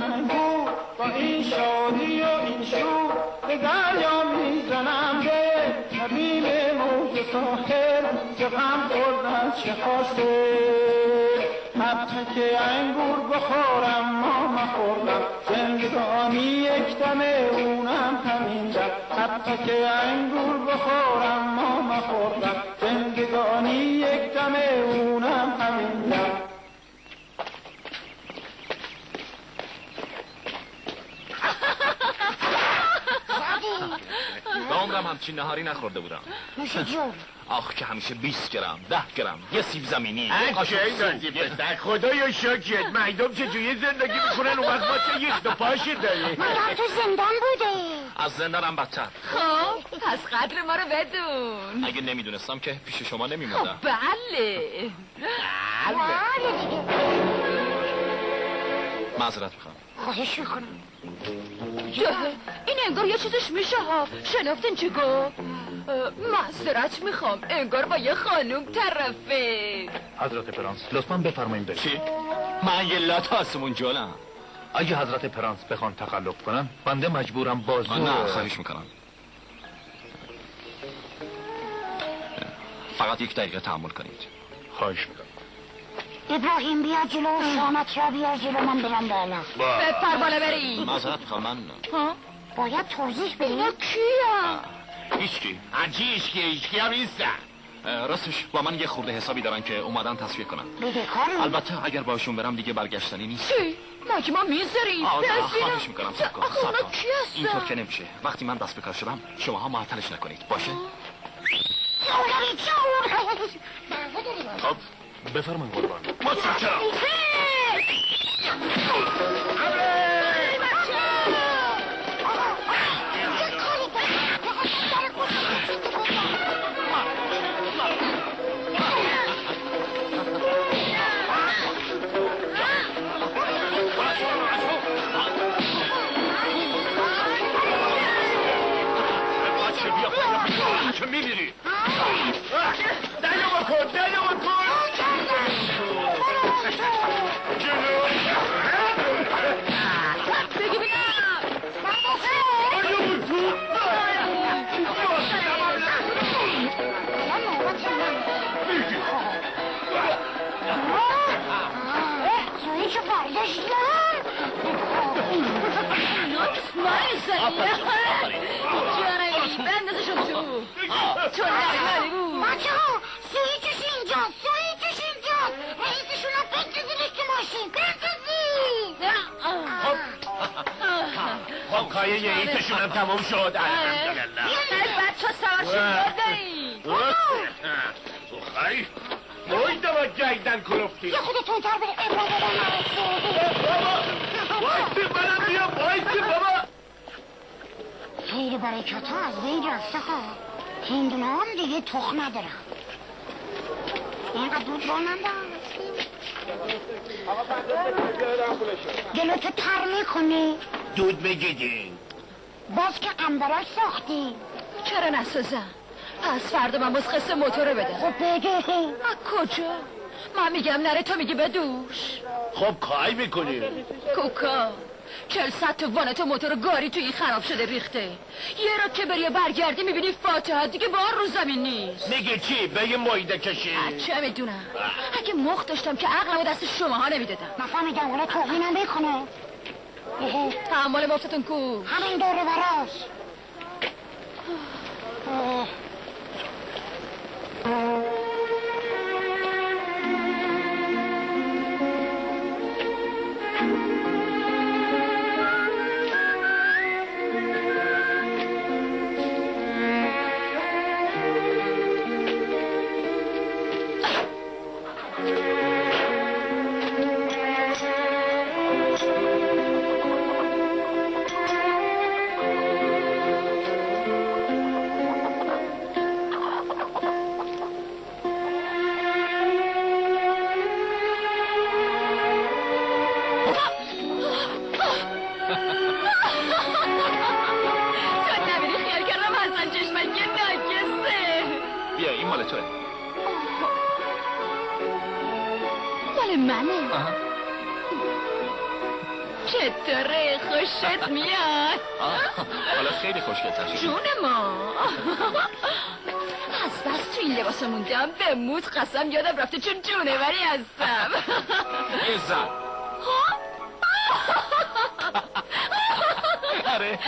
انگور با این شادی و این شور به دریا میزنم به طبیب موج ساحل که غم خوردن چه حاصل حبک انگور بخورم ما مخورم زندگانی یک دمه اونم همین دم حبک انگور بخورم ما مخورم زندگانی یک دمه اونم همین دم به عمرم همچین نهاری نخورده بودم. نوشه جون آخ که همیشه 20 گرم 10 گرم یه سیب زمینی اچه نازی پسر خدایا شاکرت مردم چجوری زندگی میکنن اون وقت ما چه یک دو پاشی داری مادر تو زندان بوده از زندانم بدتر. خب پس قدر ما رو بدون. اگه نمیدونستم که پیش شما نمیموندم. بله معذرت میخوام. خواهش میکنم. این انگار یه چیزش میشه ها. شنفتین چی گفت؟ معذرت میخوام انگار با یه خانوم طرفه. حضرت پرنس لطفاً بفرمایید برید. چی؟ من یه لات آسمون جلم. اگه حضرت پرنس بخوان تخلف کنن بنده مجبورم بازو. نه خواهش میکنم. فقط 1 دقیقه تحمل کنید. خواهش میکنم. ابراهیم بیا جلو شامت را بیا جلو من برم بالا بپر بالا بریم. معذرت میخوام من باید توضیح بدیم کیم؟ هیچکی. هیچکی هم نیستن. راستش با من یه خورده حسابی دارن که اومدن تصفیه کنن. بدهکارم البته اگر باشون برم دیگه برگشتنی نیست. چی؟ ما که ما میذاریم. خواهش میکنم صبر کن. آخه اونا کی هستن؟ اینطور که نمیشه. وقتی من دست به کار شدم شماها معطلش نکنید باشه؟ خب بفرمایید قربان. متشکرم. چه میمیری؟ دلو بکن بگی بینم سویی چه برداشتن جانایی بندازشون تو نگاری بود بچه ها سویی چش اینجا رئیسشون هم بندازینش تو ماشین خب کایه یه ایتشون هم تمام شد الحمدلله بچه ها سوارشون بردهی خیلی مویده با جایدن کلوفتی یه خودتون تر به ابرا بدن وایسی منم بیا وایسی بابا خیلی برکت ها از بین رفته ها هندونه هم دیگه تخم ندارن اینقدر دود رو دلوتو تر میکنی دود بگیدین باز که قنبرک ساختی چرا نسازم؟ پس فردا من باز قصه موتوره بدم. خب بگه کجا؟ من میگم نره تو میگی بدوش. خب کاری میکنی؟ کوکا 40 تا وانت موتور گاری توی این خراب شده ریخته. یه را که بری برگردی میبینی فاتحه دیگه بار رو زمین نیست. میگه چی؟ بگه مویده کشی چه میدونم اگه مخ داشتم که عقلمو دست شماها نمیدادم. نفهمیدم اونا توقینم بکنه تحمل مفتتون کو همین دوره براش منه. چطوره؟ خوشت میاد؟ حالا خیلی خوشگل‌تر شد. جون ما. از بس تو این لباسو موندم به موت قسم یادم رفته چون جونوری هستم. یه زن. آره.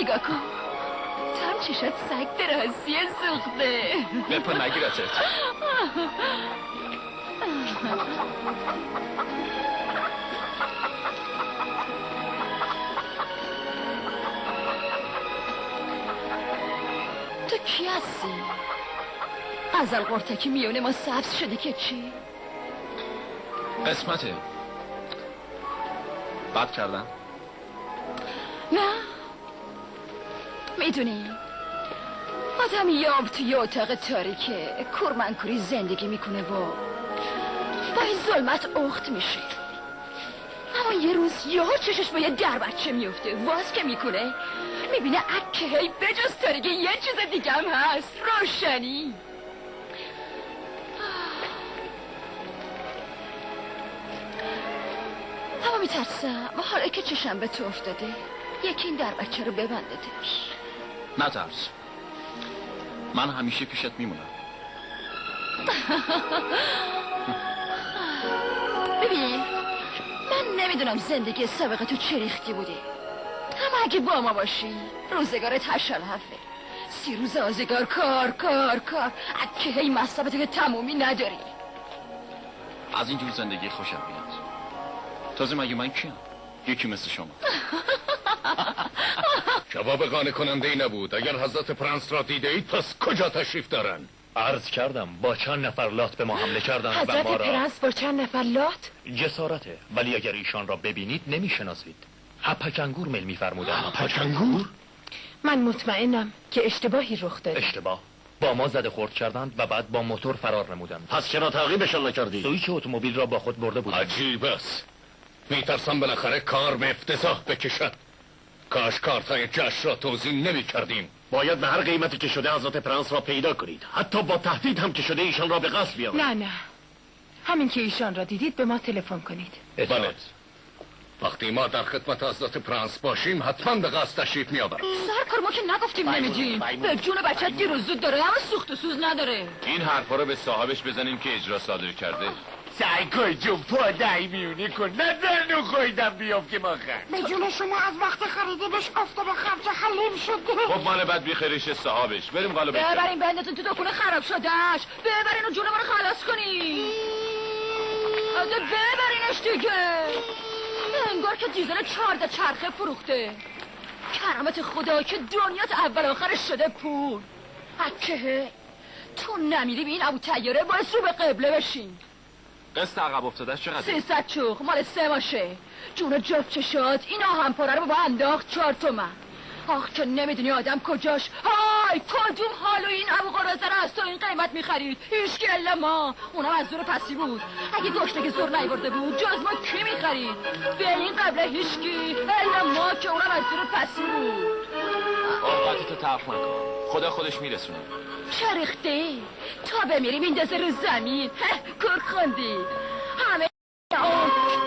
نگاه کن، تو هم چشات سگ درازی سوخته. بپن نگیرتت. تو کی هستی؟ غزل قرتکی میونه ما سبز شده که چی؟ قسمته بد کردم. نه میدونی آدم یاب توی اتاق تاریکه کورمنکوری زندگی میکنه و با این ظلمت اخت میشه، اما یه روز یهو چشش با یه در بچه میفته، واز که میکنه میبینه اکه هی بجز تاریکه یه چیز دیگه هم هست، روشنی. اما میترسم حالا که چشم به تو افتاده یکی این در بچه رو ببندتش. نترس، من همیشه پیشت میمونم. ببین من نمیدونم زندگی سابقه تو چه ریختی بوده، اما اگه با ما باشی روزگارت هشالحفه. 30 روز آزگار کار کار کار، اگه هی مصابه تو که تمومی نداری. از اینجور زندگی خوشم میاد. تازه مگه من کیم؟ یکی مثل شما. جواب قانع کننده ای نبود. اگر حضرت پرنس را دیده اید پس کجا تشریف دارن؟ عرض کردم با چند نفر لات به ما حمله کردن و حضرت ما را... پرنس با چند نفر لات؟ جسارته، ولی اگر ایشان را ببینید نمیشناسید. هپک میل میفرمودن. هپک؟ من مطمئنم که اشتباهی رخ داده. اشتباه؟ با ما زده خورد کردند و بعد با موتور فرار نمودند. پس چرا تعقیبشان نکردی؟ سویچ اتومبیل را با خود برده بودند. عجیب است. میترسم بالاخره کار به افتضاح بکشد. کاش کارتای جشن را توضیح نمی کردیم. باید به هر قیمتی که شده حضرت پرنس را پیدا کنید، حتی با تهدید هم که شده ایشان را به قصد بیاورید. نه همین که ایشان را دیدید به ما تلفن کنید. بله، وقتی ما در خدمت حضرت پرنس باشیم حتما به قصد تشریف میآورم. سرکار ما که نگفتیم نمیدیم. به جون بچه دیر و زود داره، اما سوخت و سوز نداره. این حرفا رو به صاحبش بزنیم که اجرا صادر کرده. سعی کن جون پادهی میونی کن، نظر نخویدم بیافتی ما خرد. به جون شما از وقت خریدیمش افته به خرج حلیم شده. خب مال بد بیخیرش صاحبش. بریم قالو بکنیم. ببرین بندتون تو دکونه خراب شدهش، ببرین و جون ما رو خلاص کنین. ببرینش دیگه. انگار که دیزل 14 چرخه فروخته. کرامت خدا که دنیات اول آخرش شده پول. اکه تو نمیری به این ابو طیاره باعث رو به قبله بشین. قسط عقب افتادهش چقدر؟ 300 چوخ مال 3 ماشه. جون جفت چشات اینا هم پاره رو با انداخت 4 تومن. آخ که نمیدونی آدم کجاش. های کدوم حالو این ابو قرازه رو از تو این قیمت میخرید؟ هیچکی الا ما. اونم از زور پسی بود. اگه گشته که زور نیورده بود جز ما کی میخرید؟ به این قبله هیچکی الا ما که اونم از زور پسی بود. اوقاتتو تلخ نکن، خدا خودش میرسونه. چه ریختی؟ تا بمیری میندازه رو زمین. کار خوندی همه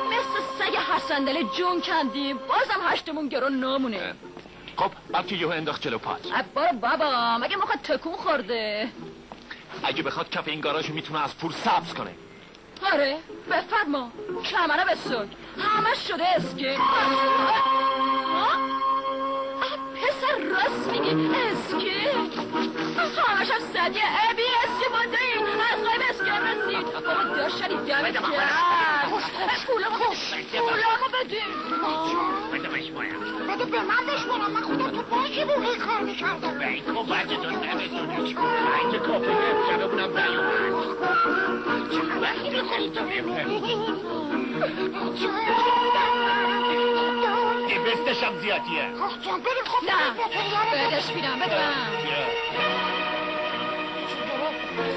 مثل سگ حسندل جون کندیم، بازم هشتمون گرون نامونه. خب بلکه یهو انداخت جلو پات. برو بابا، مگه مخواد تکون خورده؟ اگه بخواد کف این گاراژ میتونه از پول سبز کنه. آره بفرما، کمره بسوک، همش شده اسکی. پسر راست میگی اسکی؟ همش هم صدیه ابی اسکی بوده این، از قایب اسکی هم رسید. بابا داشتنی دمت کرد. پولامو بدیم. بده به من بشمارم، من خودم تو باشی بوقی کار میکردم. ای تو بچه‌تون نمیدونی ای تو کافه شده بونم نیومد. چه وقتی بخوری تو این بستش هم زیادیه. خب جان بریم خب نه بدش بیرم بدم.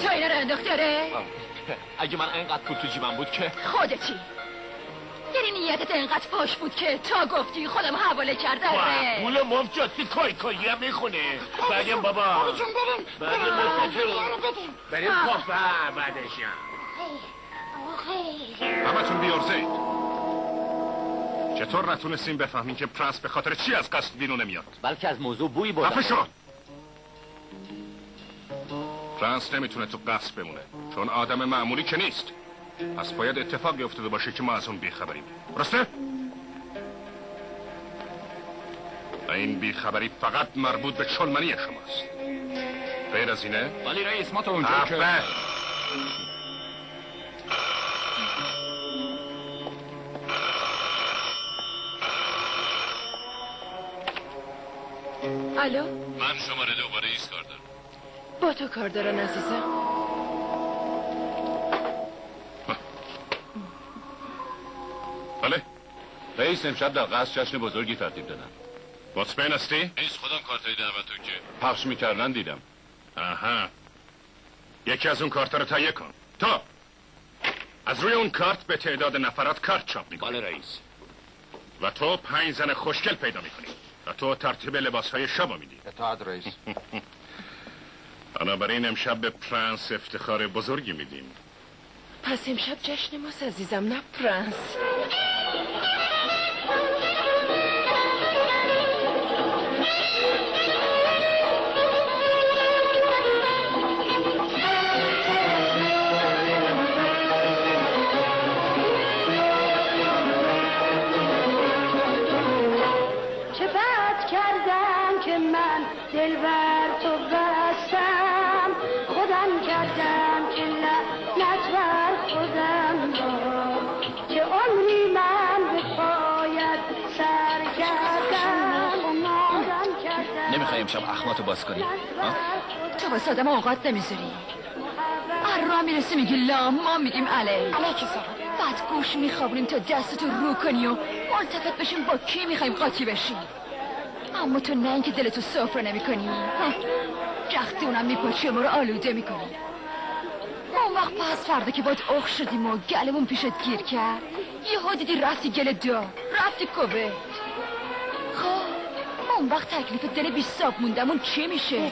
تو اینه رو انداخت داره؟ اگه من اینقدر پول تو جیبم بود که خودتی یعنی نیتت انقدر فاش بود که تا گفتی خودم حواله کردم. مولا مفجاتی کای هم میخونه. بریم بابا. آقا جون بریم کافه بعدشم. همتون بیارزید. چطور نتونستیم بفهمیم که پرنس به خاطر چی از قصد بیرون نمیاد؟ بلکه از موضوع بویی بردم. خفه شو! پرنس نمیتونه تو قصد بمونه چون آدم معمولی که نیست. پس باید اتفاقی افتاده باشه که ما از اون بیخبریم. درسته؟ و این بیخبری فقط مربوط به چلمنی شماست. غیر از اینه؟ ولی رئیس ما تو اونجا که الو؟ من شماره 2 با رئیس کار دارم. با تو کار دارن عزیزم. بله؟ رئیس امشب در قصر جشن بزرگی ترتیب دادن. مطمئن هستی؟ رئیس خودم کارتای دعوتو که پخش میکردن دیدم. آها. یکی از اون کارتا رو تهیه کن. تو از روی اون کارت به تعداد نفرات کارت چاپ میکنی. بله رئیس. و تو 5 زن خوشگل پیدا میکنی و تو ترتیب لباسهای شب میدی. اطاعت رئیس. بنابراین امشب به پرنس افتخار بزرگی میدیم. پس امشب جشن ماست عزیزم، نه پرنس. چه بد کردم که من دل بر تو بستم، خودم کردم که لعنت بر خودم داد، که عمری من به پایت سر کردم، خودم کردم. نمیخوای امشب اخماتو باز کنی؟ تو باز آدم اوقات نمیذاری. هر راه میرسی میگی لام، ما میگیم علی کی سر بعد گوش میخوابونیم تا دستتو رو کنی و ملتفت بشیم با کی میخوایم قاطی بشیم. اما تو نه اینکه دلتو سفره نمی کنی، جختی اونم میپاچی و ما رو آلوده میکنی. اون وقت پس فردا که باید اخ شدیم و گلمون پیشت گیر کرد، یهو دیدی رفتی گل دا، رفتی کوبه. خب اون وقت تکلیف دل بی صاحب موندمون چی میشه؟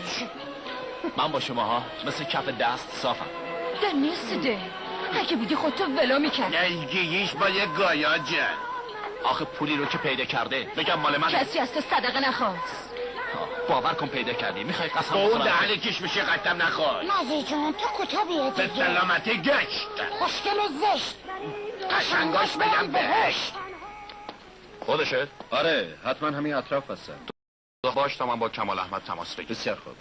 من با شماها مثل کف دست صافم. ده نیست ده، اگه بودی خودتو ولو میکرد. نزدیکیش با یه گایاجه. آخه پولی رو که پیدا کرده بگم مال من. کسی از تو صدقه نخواست. باور کن پیدا کردی. میخوای قسم با اون بخورم؟ دهنه کش میشه قسم نخور. نازی جون تو کتا بیه به دیگه. سلامتی گشت. خوشگل و زشت. قشنگاش بگم بهشت. خودشه؟ آره حتما همین اطراف هستن. باش تا من با کمال احمد تماس بگیرم. بسیار خوب.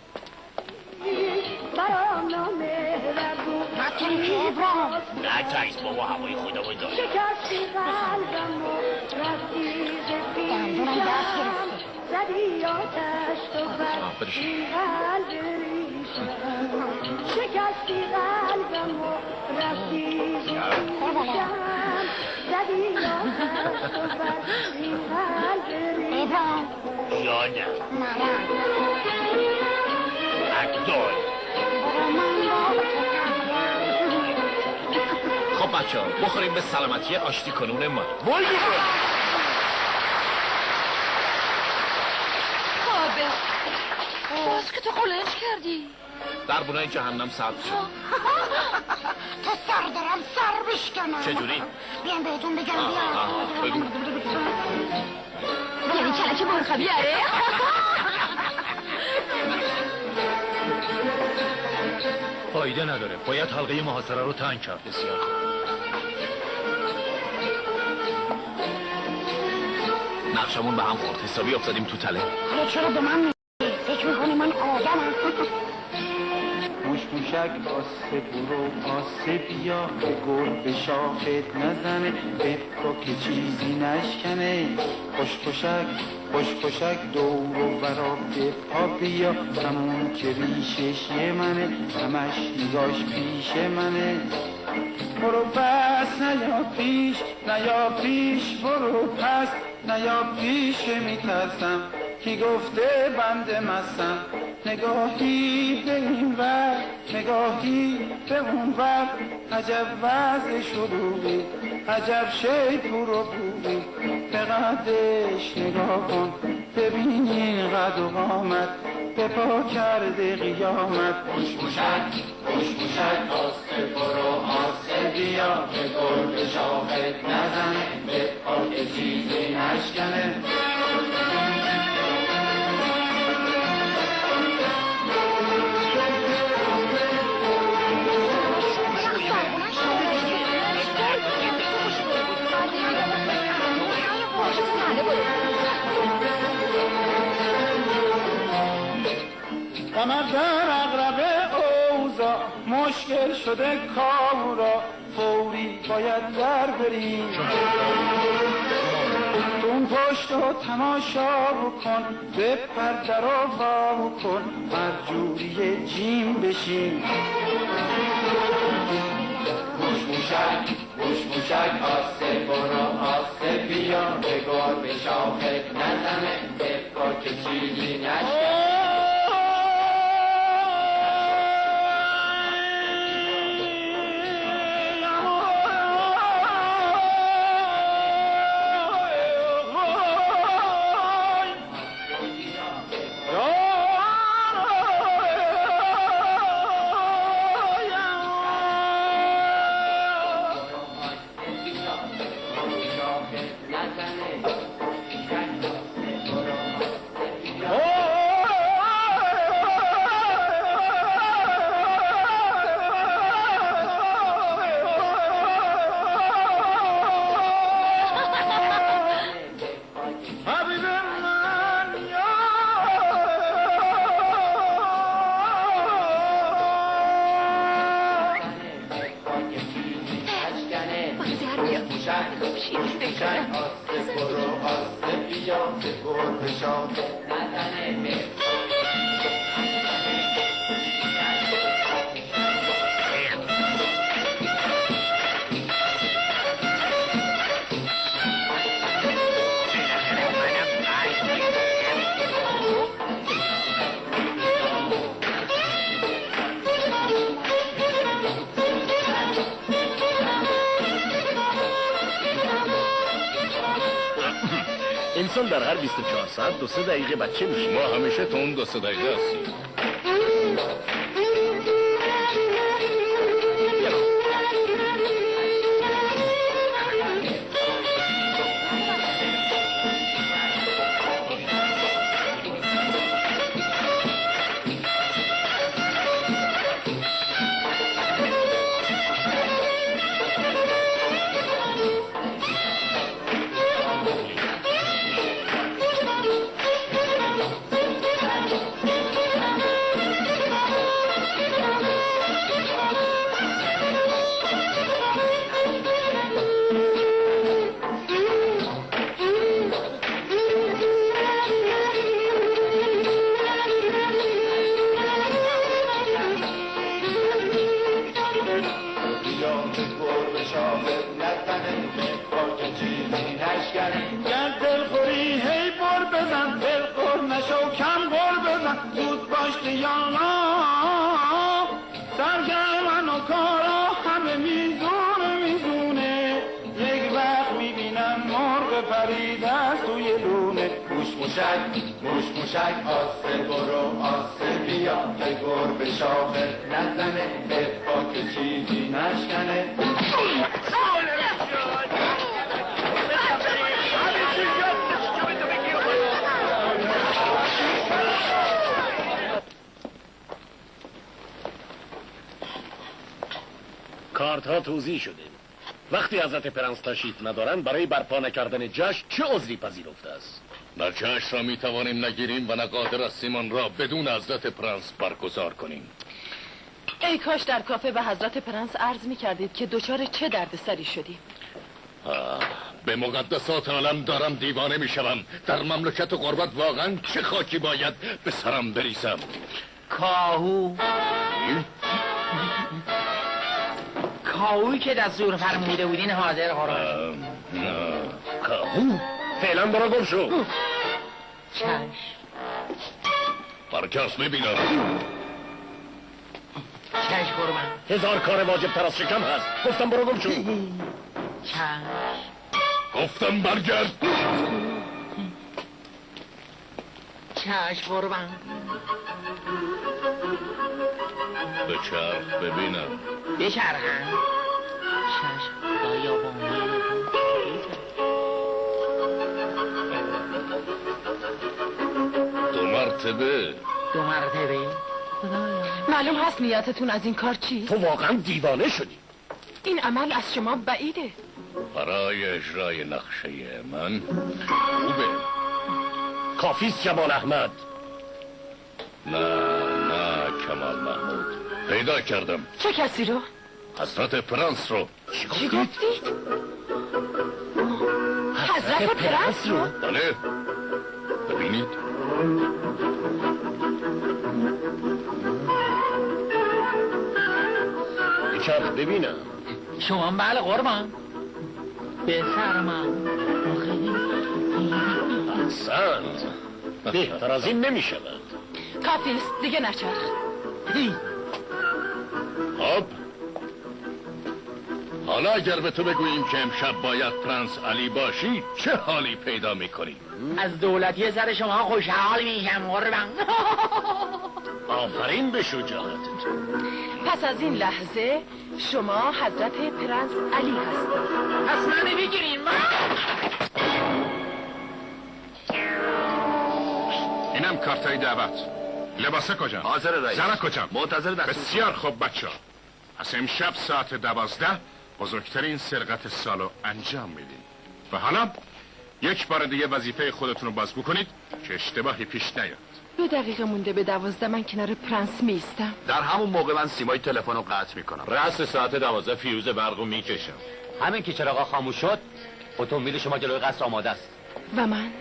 برام نامهربون نکنی که ابراهیم نه تایس بابا هوای خدا بود داره. شکستی قلبم و رفتی ز دندونم دست پیشم، زدی آتش تو بر این قلب ریشم، شکستی قلبم و رفتی ز پیشم، زدی آتش تو بر این قلب ریشم. ابراهیم یادم مرم اکدار. خب بچه ها بخوریم به سلامتی آشتی کنون ما. وای خوابه باز که تو قلنج کردی. در بنای جهنم سبز شد. تو سر دارم سر بشکنم. چجوری؟ بیان بهتون بگم بگو. یعنی کلک مرخبی اره؟ فایده نداره، باید حلقه محاصره رو تنگ کرد. بسیار خوب. نقشمون به هم خورد، حسابی افتادیم تو تله. حالا چرا به من میگی؟ فکر میکنی من آدمم؟ موش موشک آسه برو آسه بیا که گربه شاخت نزنه بپا که چیزی نشکنه خوش خوشک دور و برا بپا بیا همون که ریشش یه منه همش نگاش پیش منه برو پس نیا پیش برو پس نیا پیش میترسم کی گفته بنده مستم نگاهی به این ور نگاهی به اون بر عجب وضع شلوغی عجب شیپور و بوغی به قدش نگاه کن ببینی قد و قامت به پا کرده قیامت خوش موشک آسه برو آسه بیا به گل به شاخت نزنه به پا که چیزی نشکنه قمر در اقرب اوضاع مشکل شده کارا فوری باید در بریم اون پشت و تماشا بکن بپر در و وا کن هر جوری جیم بشیم گوش موشک آسه برو آسه بیا به گل به شاخت نزنه به پا که چیزی نشکنه انسان در هر 24 ساعت 2-3 دقیقه بچه میشه. ما همیشه تو اون 2-3 دقیقه هستیم. موشک آسه برو آسه بیا به گربه شاخه نزنه به پا که چیزی نشکنه کارت ها توزیع شده. وقتی حضرت پرنس تشریف ندارند برای برپا نکردن جشن چه عذری پذیرفته است؟ نه جشن را میتوانیم نگیریم و نه قادر هستیم آن را بدون حضرت پرنس برگزار کنیم. ای کاش در کافه به حضرت پرنس عرض میکردید که دچار چه دردسری شدیم. به مقدسات عالم دارم دیوانه میشوم. در مملکت و غربت واقعا چه خاکی باید به سرم بریزم؟ کاهویی که دستور فرموده بودین حاضر قرار. کاهو؟ فعلا برا گم شو. چشم. برکس میبینم. چشم قربان. 1000 کار واجب تر از شکم هست. گفتم برو گم شو. چشم. گفتم برگرد. چشم قربان. بچرخ ببینم. بچرخم. چشم دایا با من. 2 مرتبه. 2 مرتبه. معلوم هست نیتتون از این کار چیست؟ تو واقعا دیوانه شدی. این عمل از شما بعیده. برای اجرای نقشه من خوبه. کافیست جمال احمد. نه کمال محمود. پیدا کردم. چه کسی رو؟ حضرت پرنس رو. چی گفتید؟ حضرت پرنس رو؟ بله. ببینید. بچرخ ببینم. شما بله قربان. بفرمان. احسنت. بهتر از این نمی شود. کافیست دیگه نچرخ. خب حالا اگر به تو بگوییم که امشب باید پرنس علی باشی چه حالی پیدا میکنی؟ از دولتی سر شما خوشحال میشم قربان. آفرین به شجاعتت. پس از این لحظه شما حضرت پرنس علی هستید. پس منو بگیرین. اینم کارتای دعوت. لباسه کجا؟ حاضر رئیس. زنه کجا؟ منتظر دستور. بسیار خوب بچه‌ها. پس امشب ساعت 12 بزرگترین سرقت سالو انجام میدین. و حالا یک بار دیگه وظیفه خودتون رو باز بکنید که اشتباهی پیش نیاد. 2 دقیقه مونده به 12 من کنار پرنس میستم. در همون موقع من سیمای تلفن رو قطع میکنم. رأس ساعت 12 فیوز برقو میکشم. همین که چراغا خاموش شد اتومبیل شما جلوی قصر آماده است. و من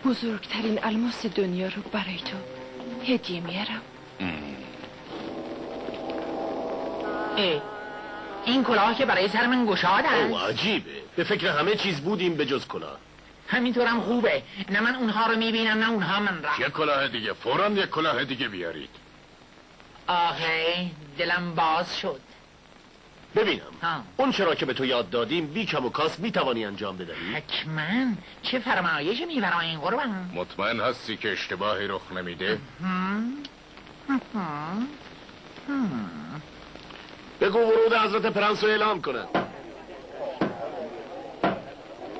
بزرگترین الماس دنیا رو برای تو هدیه میارم. این کلاه که برای سر من گشاد است. او عجیبه. به فکر همه چیز بودیم به جز کلاه. همینطورم خوبه. نه من اونها رو میبینم نه اونها من را. یک کلاه دیگه فوراً یک کلاه دیگه بیارید. آخه دلم باز شد. ببینم اون چرا که به تو یاد دادیم بی کم و کاس میتوانی انجام بدهی؟ حتما. چه فرمایش میفرمایین قربان؟ مطمئن هستی که اشتباهی رخ نمیده؟ بگو ورود حضرت پرنس رو اعلام کنن.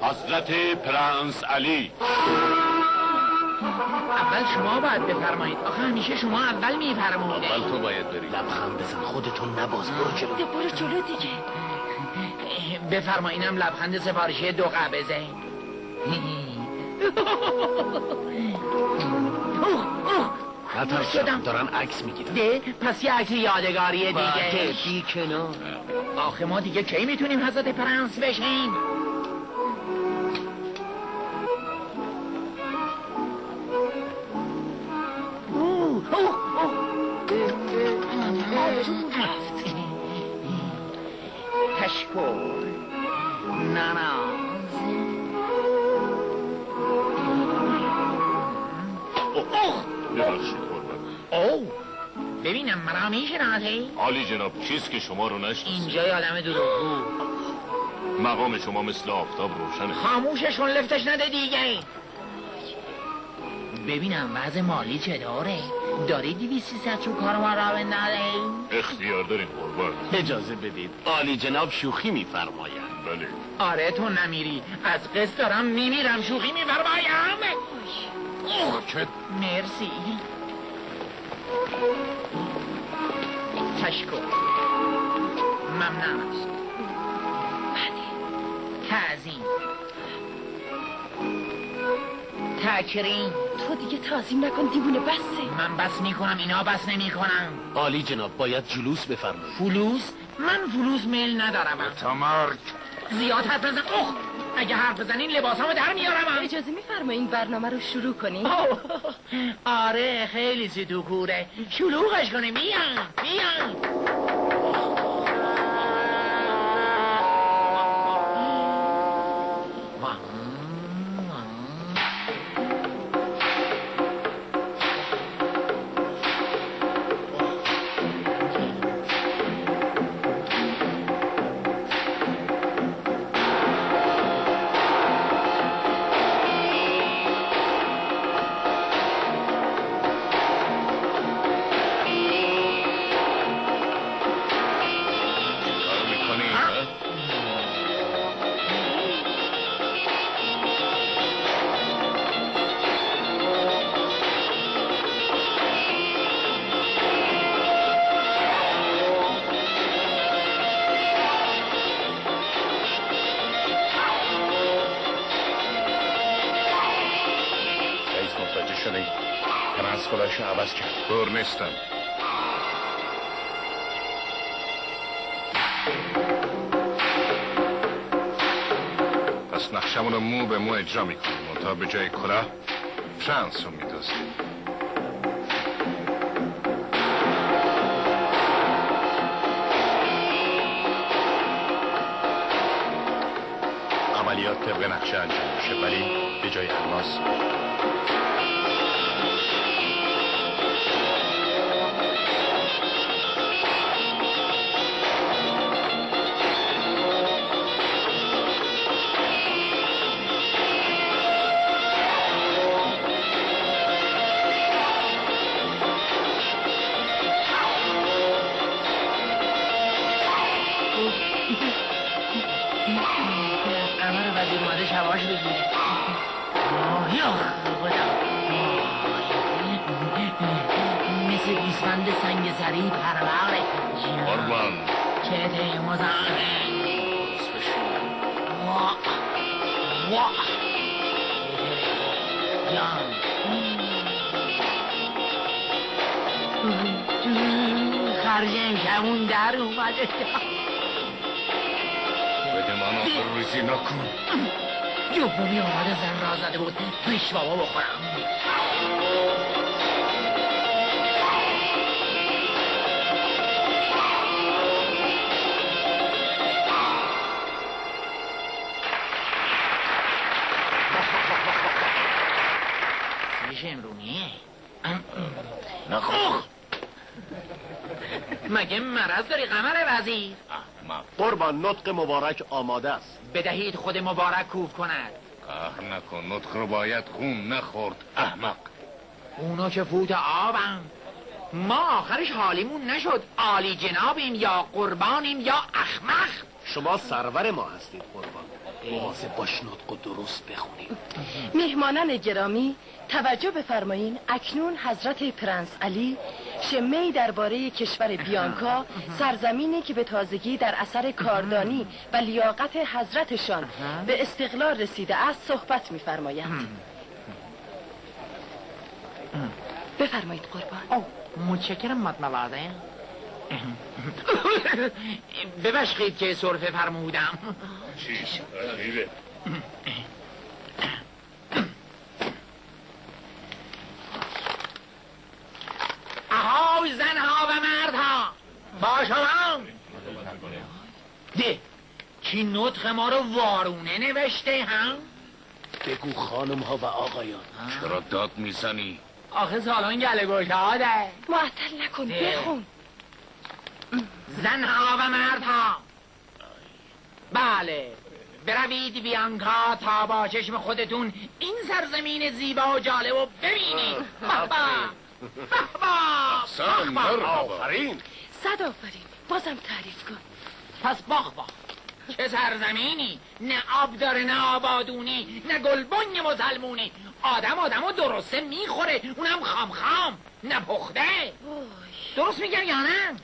حضرت پرنس علی. اول شما باید بفرمایید. آخه همیشه شما اول میفرمایید. اول تو باید بری. لبخند بزن خودتون نباز. برو جلو. برو جلو دیگه. بفرمایینم لبخند سفارشی 2 قبضه. نترسم دارن عکس میگیرن. ده پس یه عکس یادگاری دیگه. بی کنار. آخه ما دیگه کی میتونیم حضرت پرنس بشیم؟ تشکر. او ببینم مرا میشناسه؟ عالی جناب چیست که شما رو نشناسه؟ اینجا یادم دروغگو. مقام شما مثل آفتاب روشنه. خاموششون لفتش نده دیگه. ببینم وضع مالی چطوره؟ داری 200-300 رو کار ما را بندازه؟ اختیار داریم قربان. اجازه بدید عالی جناب شوخی میفرمایند. بله. آره تو نمیری. از قصد دارم میمیرم شوخی میفرمایم. ساکت. مرسی. تشکر. ممنون است. تعظیم. تکریم. تو دیگه تعظیم نکن دیوونه بسه. من بس میکنم اینا بس نمیکنم. عالی جناب باید جلوس بفرمایید. فلوس؟ من فلوس میل ندارم. تا مرگ. زیاد حرف نزن. اگه حرف بزنین لباسامو در میارم. اجازه میفرمایین برنامه رو شروع کنیم؟ آره خیلی سیتوکوره. شلوغش کنه. میان. خودش عوض کرد. دور نیستم. پس نقشمون رو مو به مو اجرا میکنیم. منتها به جای کلاه پرنس رو میدوزیم. عملیات طبق نقشه انجام میشه، ولی به جای الماس مثل گوسفند سنگ زری پرواقه قربان چه مزاحمه خرج امشبون در اومده بده من آخر ریزی نکن. جبومی آمده زن را زده بود پیش بابا بخورم. شمرونیه نخوخ مگه مرض داری قمر وزیر؟ قربان نطق مبارک آماده است. بدهید خود مبارک کوف کند. نکن، نطق رو باید خون نخورد احمق. اونا که فوت آبم. ما آخرش حالیمون نشد عالی جنابیم یا قربانیم یا احمق. شما سرور ما هستید قربان. مواظب باش نطق و درست بخونید. مهمانان گرامی توجه بفرمایین. اکنون حضرت پرنس علی شمه‌ای درباره کشور بیانکا، سرزمینی که به تازگی در اثر کاردانی و لیاقت حضرتشان به استقلال رسیده است صحبت می‌فرمایند. بفرمایید قربان. متشکرم مطمئنه. ببخشید که سرفه فرمودم. چیش؟ اهای زنها و مردها با شما. ده کی نطق ما رو وارونه نوشته هم؟ بگو خانم ها و آقایان. چرا داد میزنی؟ آخه سالن گله گشاده. معطل نکن بخون. زنها و مردها بله بروید بیانکا تا با چشم خودتون این سرزمین زیبا و جالب رو ببینید. آفرین. صد آفرین. بازم تعریف کن. پس باخ چه سرزمینی، نه آب داره نه آبادونی نه گلبنگ مسلمونی. آدمو درسته میخوره، اونم خام نه پخته. درست میگم یا نه؟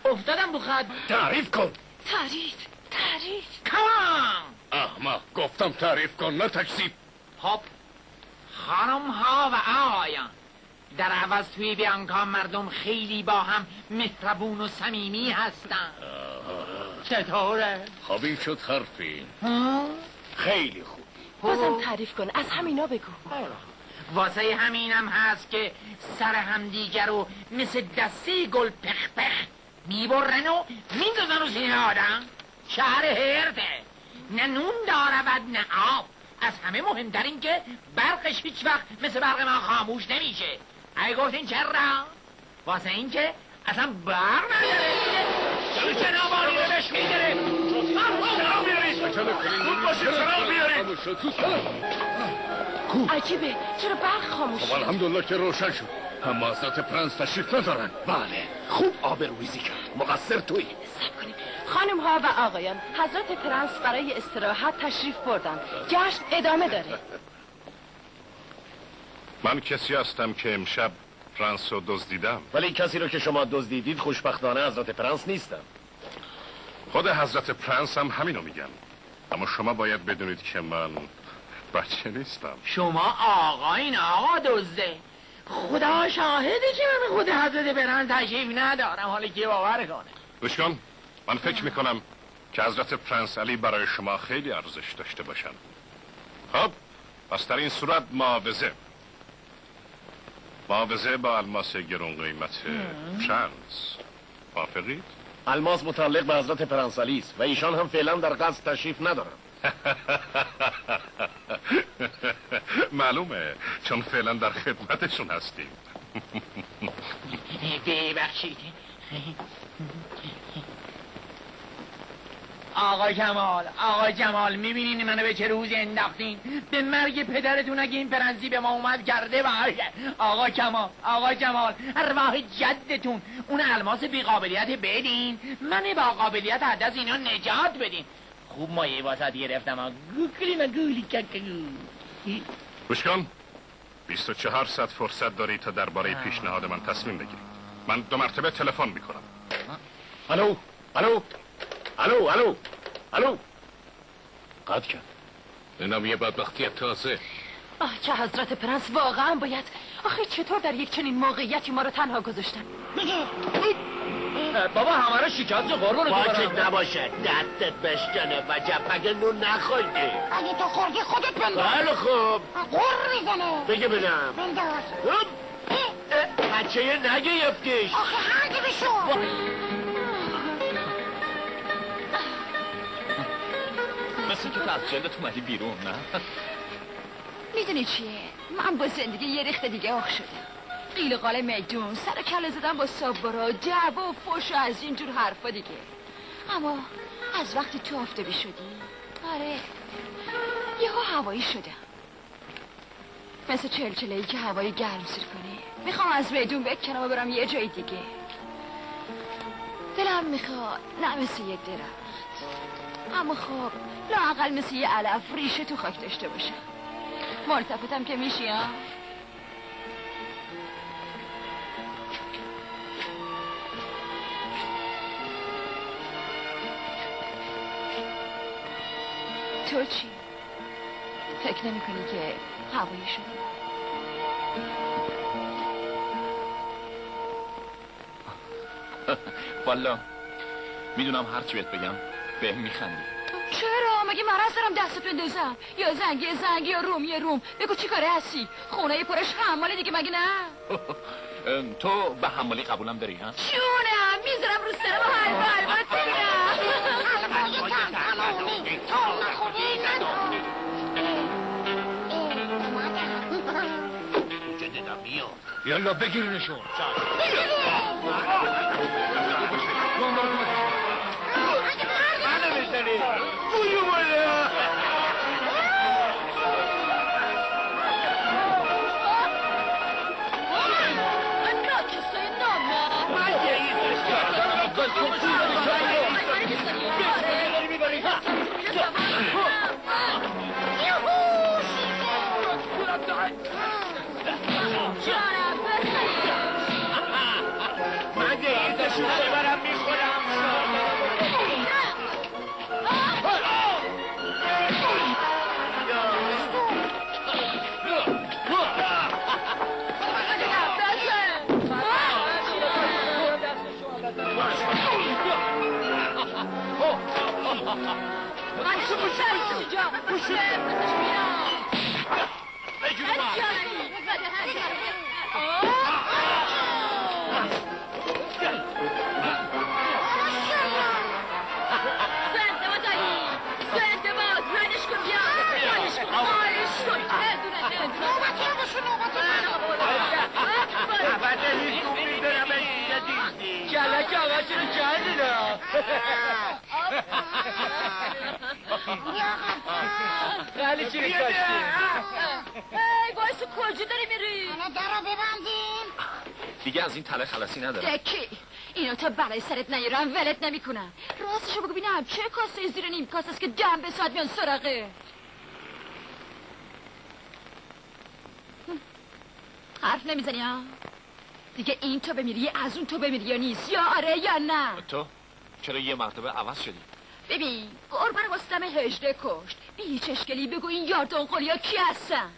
افتادم رو خط. تعریف کن. تعریف کام. احمق گفتم تعریف کن نه تکذیب. خب خانم ها و آقایان، در عوض توی بیانکا مردم خیلی با هم مهربون و صمیمی هستن. چطوره؟ خب این شد حرفی. خیلی خوب. بازم تعریف کن. از همینا بگو. واسه همینم هست که سر همدیگر رو مثل دسته گل پخ میبرن و میندازن رو سینه آدم. شهر هرده، نه نون دارود نه آب. از همه مهمتر این که برقش هیچ وقت مثل برق ما خاموش نمیشه. اگه گفتین چرا؟ واسه این که اصلا برق نداره. چرا جنابانی رو بهش میگره؟ چرا بیارید؟ خود باشید چرا بیارید؟ عجیبه چرا برق خاموش شد؟ الحمدلله که روشن شد. اما حضرت پرنس تشریف ندارن. بله خوب آبروریزی کرد. مقصر تویی. صبر کنیم. خانم ها و آقایان، حضرت پرنس برای استراحت تشریف بردن. جشن ادامه داره. من کسی هستم که امشب پرنس رو دزدیدم. ولی کسی رو که شما دزدیدید خوشبختانه حضرت پرنس نیستم. خود حضرت پرنس هم همینو میگن. اما شما باید بدونید که من بچه نیستم. شما آقایین آقا دزده. خدا شاهده که من به خود حضرت پرنس تشریف ندارم، حالا که باور کنه. گوش کن، من فکر میکنم که حضرت پرنس علی برای شما خیلی ارزش داشته باشن. خب پس در این صورت معاوضه با الماس گرون قیمت پرنس. موافقید؟ الماس متعلق به حضرت پرنس علی است و ایشان هم فعلا در قصد تشریف ندارن. معلومه، چون فعلا در خدمتشون هستیم. ببخشید آقا جمال میبینین منو به چه روزی انداختین؟ به مرگ پدرتون اگه این پرنسی به ما اومد کرده باشه. آقا جمال ارواح جدتون اون الماس بیقابلیت بدین، من با قابلیت حدث اینا نجات بدین. خوب مایه واسط گرفتم گولی گوش کن، 24 ساعت فرصت داری تا درباره پیشنهاد من تصمیم بگیری. من 2 مرتبه تلفن میکنم. الو الو الو الو الو قطع کرد. اینم یه بدبختی تازه. که حضرت پرنس واقعا باید. آخه چطور در یک چنین موقعیتی ما رو تنها گذاشتن؟ بابا همه رو شکست قربونت واجد نباشه، دستت بشکنه و جپک نون نخوردی. اگه تو خوردی خودت بنداز. بله خوب قر میزنه. بگه بدم بنداز. بچه نگرفتیش. آخه هرگی بشو. مثل که تو از جلدت اومدی بیرون، نه؟ میدونی چیه؟ من با زندگی یه ریخت دیگه آخ شدم. قیل قال میدون، سر کله زدم با سابارا، دعوا و فوش و از اینجور حرفا دیگه. اما از وقتی تو آفتابی شدی، آره یهو هوایی شدم، مثل چلچله‌ای که هوایی گرم سیر کنه. میخوام از میدون بکنم و برم یه جای دیگه. دلم میخواد نه مثل یه درخت، اما خب لااقل مثل یه علف ریشه تو خاک داشته باشم. ملتفتم که میشی ها؟ تو چی؟ فکر نمی کنی که هوایی شدی؟ والا میدونم هرچی بهت بگم به میخندی. چرا؟ مگه مرض دارم دست بندازم؟ یا زنگی یا روم. بگو چی کاره هستی؟ خونه پرش حماله دیگه مگه نه؟ تو به حمالی قبولم داری ها؟ جونم میذارم رو سرم و حلوات بگیرم. یالا بگیرنشون. منو میزنی بویو بالا. من دیگه برم میخورم. کلک آقا چرا کردی دا؟ خیلی چیزی کاشتی. ای باعث کجا داری میری؟ حالا در رو ببندیم. دیگه از این تله خلاصی ندارم. دکی اینو تا برای سرت نیارم ولت نمیکنم. راستشو بگو ببینم چه کاسه زیر نیم کاسه است که دم به ساعت میان سراغه؟ حرف نمیزنی ها؟ دیگه این تو بمیری از اون تو بمیری یا نیست، یا آره یا نه؟ تو چرا یه مرتبه عوض شدی؟ ببین قربان واسطم 18 کشت، بی هیچ اشکالی بگو این یاردان قلیا کی هستن؟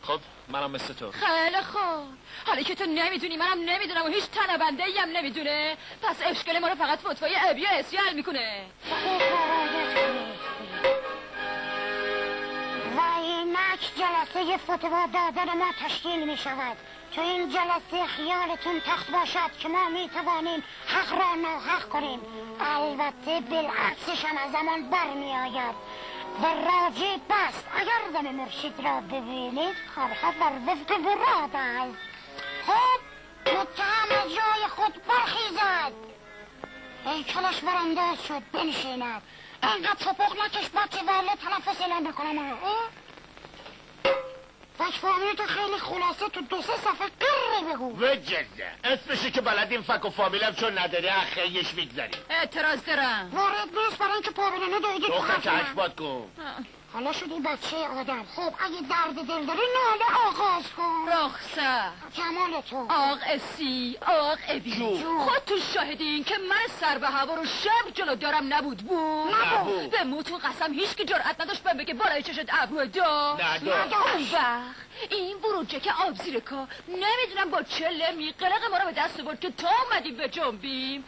خب منم مثل تو. خیلی خوب. حالا که تو نمیدونی منم نمیدونم و هیچ تنبنده ای هم نمیدونه، پس اشکال ما رو فقط فتوای ابی و اسی حل میکنه. و اینک جلسه فتوا دادن ما تشکیل می شود. تو این جلسه خیالتون تخت باشد که ما می توانیم حق را ناحق کنیم، البته بالعکسش هم از زمان برمی آید و راجع بست اگر دم مرشد را ببینید کارها بر وفق مراد است. خب متهم از جای خود برخیزد، هیکلش برانداز شد بنشیند، اینقدر چپق نکش بچه وله تنفس اعلام بکنم. فک فامیل تو خیلی خلاصه تو 2-3 صفحه قره بگو. وجزه اسمشی که بلدیم فک و فامیلم چون نداری اخیش میگذاریم. اعتراض دارم. وارد نیست برای اینکه پابلانه دویدی دختر که عشبات کن. حالا شدی بچه آدم. خب اگه درد دل داری ناله آغاز کن. رخصت کمال تو آق اسی آق ابی خود تو شاهدین که من سر به هوا رو شب جلو دارم نبود. به موتون قسم هیچ که جرأت نداشت بهم بگه بالای چشت ابرو داشت. اون وقت این بروجه که آب زیر کا نمیدونم با چه لمی قلق ما رو به دست برد که تا اومدیم به جنبیم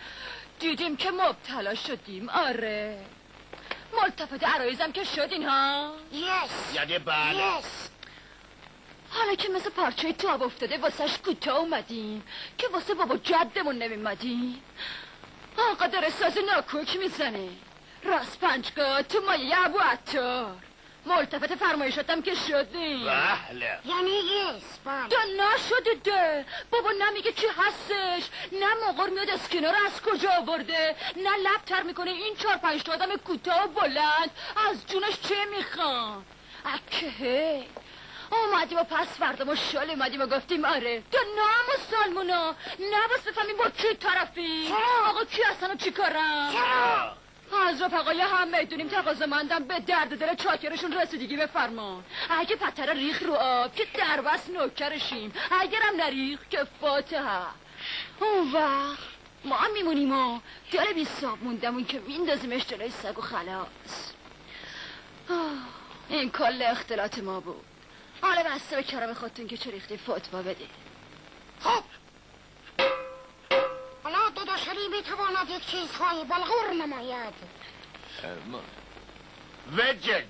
دیدیم که مبتلا شدیم. آره ملتفت عرایزم که شدین ها. یعنی بله. حالا که مثل پارچه تاب افتاده واسهش کوتاه اومدیم که واسه بابا جدمون نمیمدیم. آقا داره ساز ناکوک میزنه راست پنجگاه تو مایه ابو عطار. ملتفت فرمایشاتم که شدیم. بله یعنی بله. دا نشده ده بابا نمیگه چی هستش، نه مقر میاد اسکینا رو از کجا آورده، نه لب تر میکنه این 4-5 تا آدم کوتاه و بلند از جونش چه میخوان. اکه اومدیم و پس فردا ما شال اومدیم و گفتیم آره تو نام و سالمونا نباس بفهمیم با کی طرفی. آقا کی هستن و چی کارن؟ از رفقای هم میدونیم تقاضامندم به درد دل چاکرشون رسیدگی بفرمان. اگه پتر ریخ رو آب که در بس نوکرشیم، اگرم نریخ که فاتحه. اون وقت ما هم میمونیم و دل بی صاب موندمون که میندازیمش جلوی سگ و خلاص. این کل اختلاط ما بود. حالا بسته به کرم خودتون که چه ریختی فتوا بده. خب حالا داداشلی میتواند یک چیزهایی بلغور نماید. وجد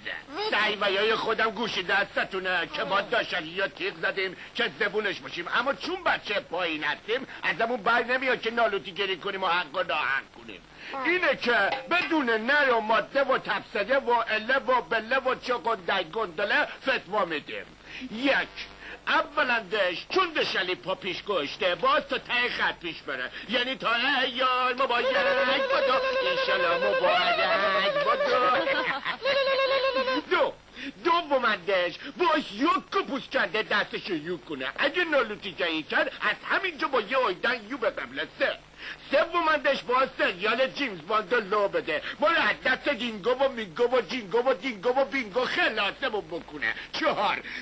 سعیویای خودم گوشی دستتونه که ما داشتنی یا تیغ زدیم که زبونش باشیم، اما چون بچه پایین هستیم ازمون بر نمیاد که نالوتی گری کنیم و حق و ناحق کنیم. اینه که بدون نر و ماده و تفسده و اله و بله و چق و گندله فتوا میدیم. یک اولندش چون دشلی پا پیش گشته باز تا ته خط پیش بره، یعنی تا ایال مباید بدو اینشالا مباید بدو. دومندش باش یک کپوس کرده دستشو یو کنه، اگه نالوتی جایی کرد از همینجا با یه آیدن یو به قبل. سومندش باز سریال جیمز باند لو بده، ما رو از دست دینگو و مینگو و جینگو و دینگو و بینگو خلاصمون بکنه.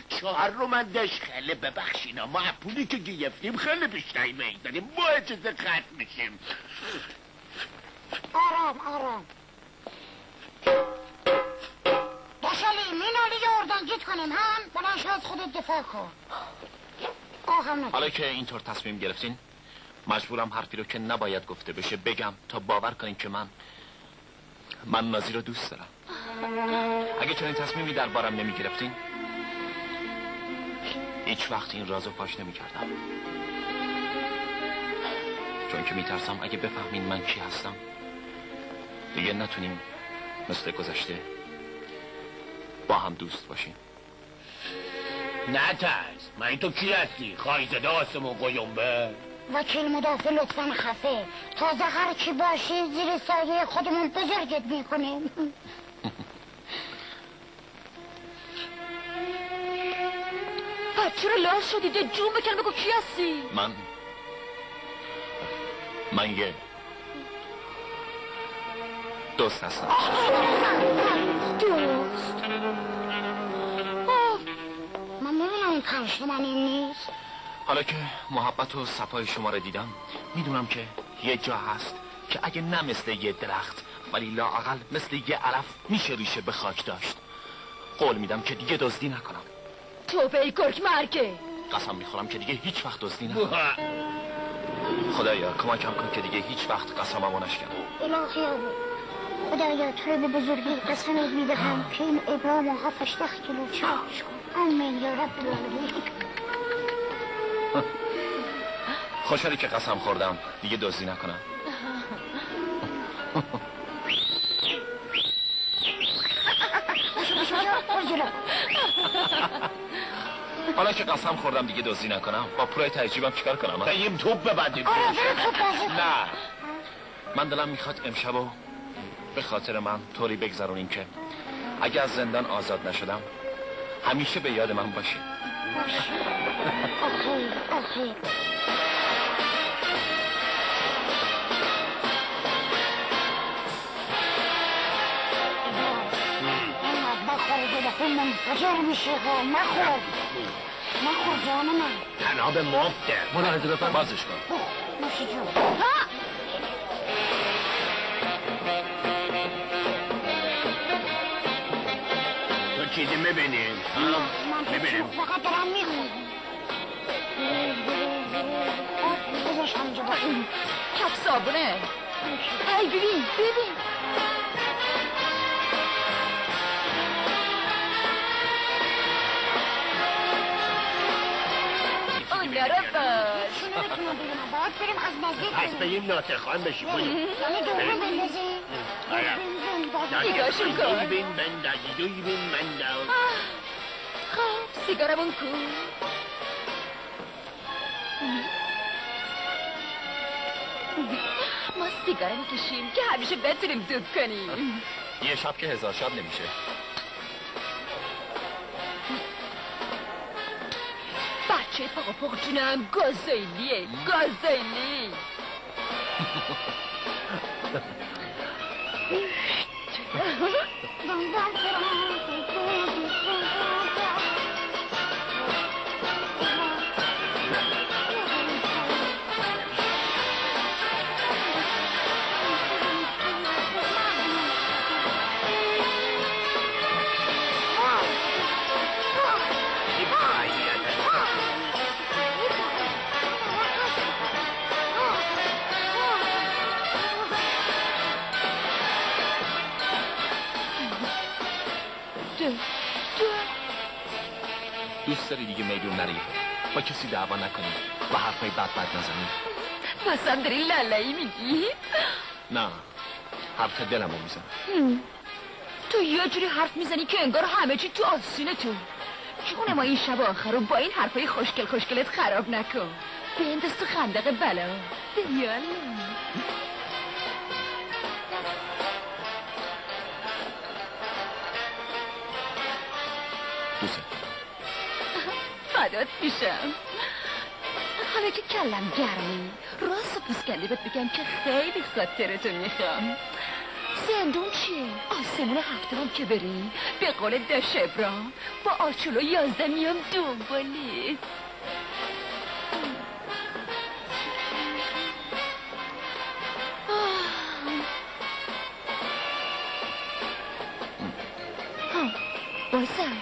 چهارمندش خیلی ببخشینا ما پولی که گرفتیم خیلی بیشتری میداریم، ما اجازه خط میشیم. آرام داشلی مینالی اردنگیت کنیم هم بلنش از خودت دفاع کن. حالا که اینطور تصمیم گرفتین مجبورم حرفی رو که نباید گفته بشه بگم تا باور کنین که من نازی رو دوست دارم. اگه چنین تصمیمی دربارم نمی گرفتین هیچ وقت این رازو پاش نمی کردم، چون که میترسم اگه بفهمین من کی هستم دیگه نتونیم مثل گذشته با هم دوست باشیم. نترس، من تو کی هستی؟ خواهیزده آسمون قیومبه؟ وکیل مدافع لطفاً خفه، تازه هر کی باشی زیر سایه خودمون بزرگت میکنیم. چرا لاش شدی؟ ده جون بکن بگو کی هستی؟ من یه دوست هستم. دوست؟ من میبینم این پنج من این نیست. حالا که محبت و صفای شما رو دیدم میدونم که یه جا هست که اگه نه مثل یه درخت ولی لااقل مثل یه علف میشه ریشه به خاک داشت. قول میدم که دیگه دزدی نکنم. توبه ای گرگ مرگه. قسم میخورم که دیگه هیچ وقت دزدی نکنم. خدایا کمکم کن که دیگه هیچ وقت قسممو نشکنم. الهی ابو خدایا تو رو به بزرگی قسمت میدهم که این ابرام و 7-8 کیلو چاقش کن. آمین یا رب العالمین. خوشحالی که قسم خوردم دیگه دزدی نکنم. حالا که قسم خوردم دیگه دزدی نکنم با پولای تجیبم چیکار کنم؟ بگیم توپ ببندیم. نه من دلم میخواد امشبو به خاطر من طوری بگذرونیم که اگه از زندان آزاد نشدم همیشه به یاد من باشی. آخه منفجر میشه نخور جان من. تناب مفته. ملاحظه بفرم. بازش کن. نوشی جون. تو چیزی میبینیم؟ میبینیم. فقط دارم میخونم. بذارش همجا باشیم. کف صابونه. ای ببین. اونا رو باش. شنو بتونم ببینم باید بریم از نزدیک پس بگیم ناطقان بشیم. یعنی دورو بندازیم. نگاهشون کن. دویبین بندازی. خب سیگارمون کو. ما سیگار میکشیم که همیشه بتونیم دود کنیم. یه شب که 1000 شب نمیشه. بچه پاقا جونم گازایلیه. دوست داری دیگه میدون نری با کسی دعوا نکنی و حرفای بد نزنی؟ بازم داری لالایی میگی؟ نه حرف دلمو میزنم. تو یه جوری حرف میزنی که انگار همه چی تو آسینه تو. جون ما این شب آخر رو با این حرفای خوشگلت خراب نکن. بنداز تو خندق بلا. یالا دوست فدات میشم. حالا که کلم گرمی راست و پوسکنده بهت بگم که خیلی خاطرتو میخوام. زندون چیه؟ آسمون هفتم که بریم به قول داش ابرام با آچولو 11 میام دنبالی. بازم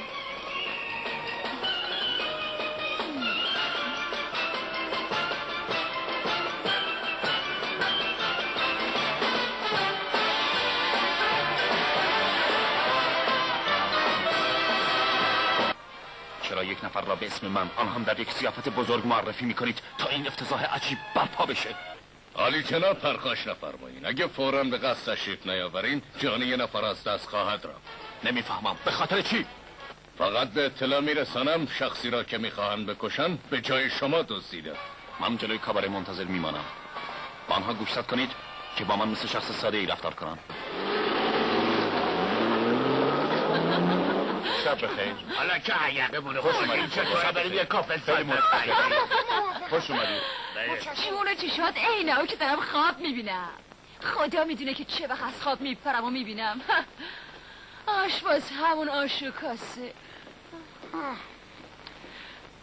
چرا یک نفر را به اسم من آن هم در یک ضیافت بزرگ معرفی میکنید تا این افتضاح عجیب برپا بشه؟ عالی جناب پرخاش نفرمایین. اگه فوراً به قصد تشریف نیاورین جان یه نفر از دست خواهد رفت. نمیفهمم به خاطر چی؟ فقط به اطلاع میرسانم شخصی را که میخواهند بکشن به جای شما دزدیده. من جلوی کاباره منتظر میمانم. با آنها گوشزد کنید که با من مثل شخص ساده ای رفتار کنن. شب بخیر. حالا که عیقه بونه خوش اومدید. چطور بریم یه کافل سایمون. خوش اومدید. جون چشات عینه که دارم خواب میبینم. خدا میدونه که چه وقت از خواب میپرم و میبینم. آشپز همون آش و کاسه.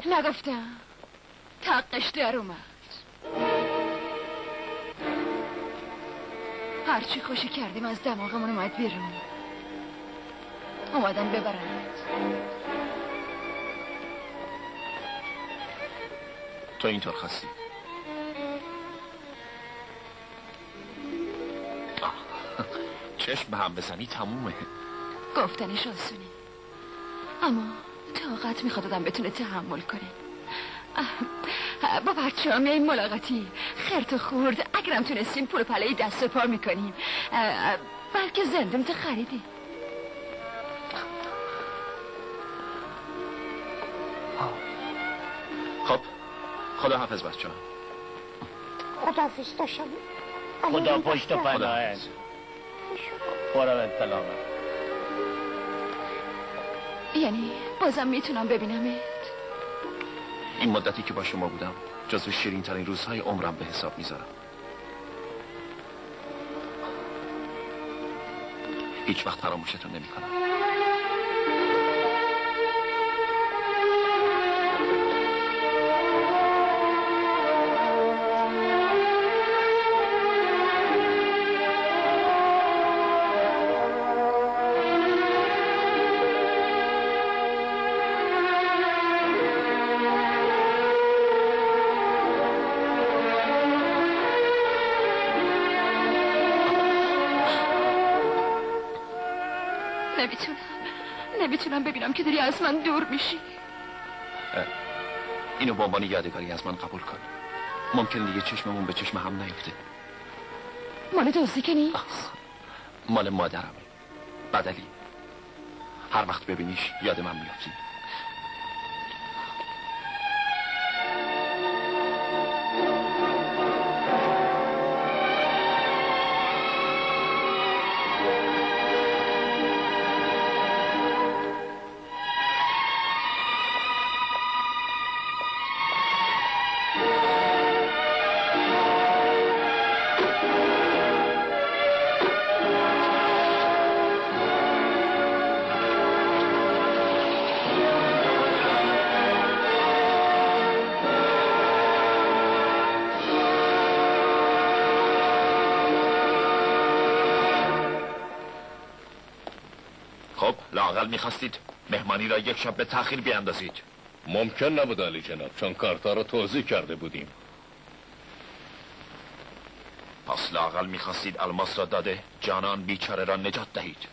نگفتم تقش در اومد. هرچی خوشی کردیم از دماغمون اومد بیرون. اومدن ببرند. تو اینطور خواستی. چشم به هم بزنی تمومه. گفتنش آسونه، اما طاقت میخواد آدم بتونه تحمل کنه. با بچه هم این ملاقاتی خرت و خورد، اگرم تونستیم پول پله دست و پا میکنیم، بلکه زندم تو خریدی. خب خدا حافظ بچه ها. خدا حافظ داشتم. خدا پشت و پناهت. برم سلامت. یعنی بازم میتونم ببینمت؟ این مدتی که با شما بودم جزو شیرین ترین روزهای عمرم به حساب میذارم. هیچ وقت فراموشتون نمیکنم. نمیتونم ببینم که داری از من دور میشی. اینو به عنوان یادگاری از من قبول کن. ممکنه دیگه چشممون به چشم هم نیفته. مال دوستی که نیست؟ مال مادرمه. بدلی هر وقت ببینیش یاد من میافتی. میخواستید مهمانی را یک شب به تأخیر بیاندازید. ممکن نبود علی جناب، چون کارتا را توضیح کرده بودیم. پس لااقل میخواستید الماس را داده جانان بیچاره را نجات دهید.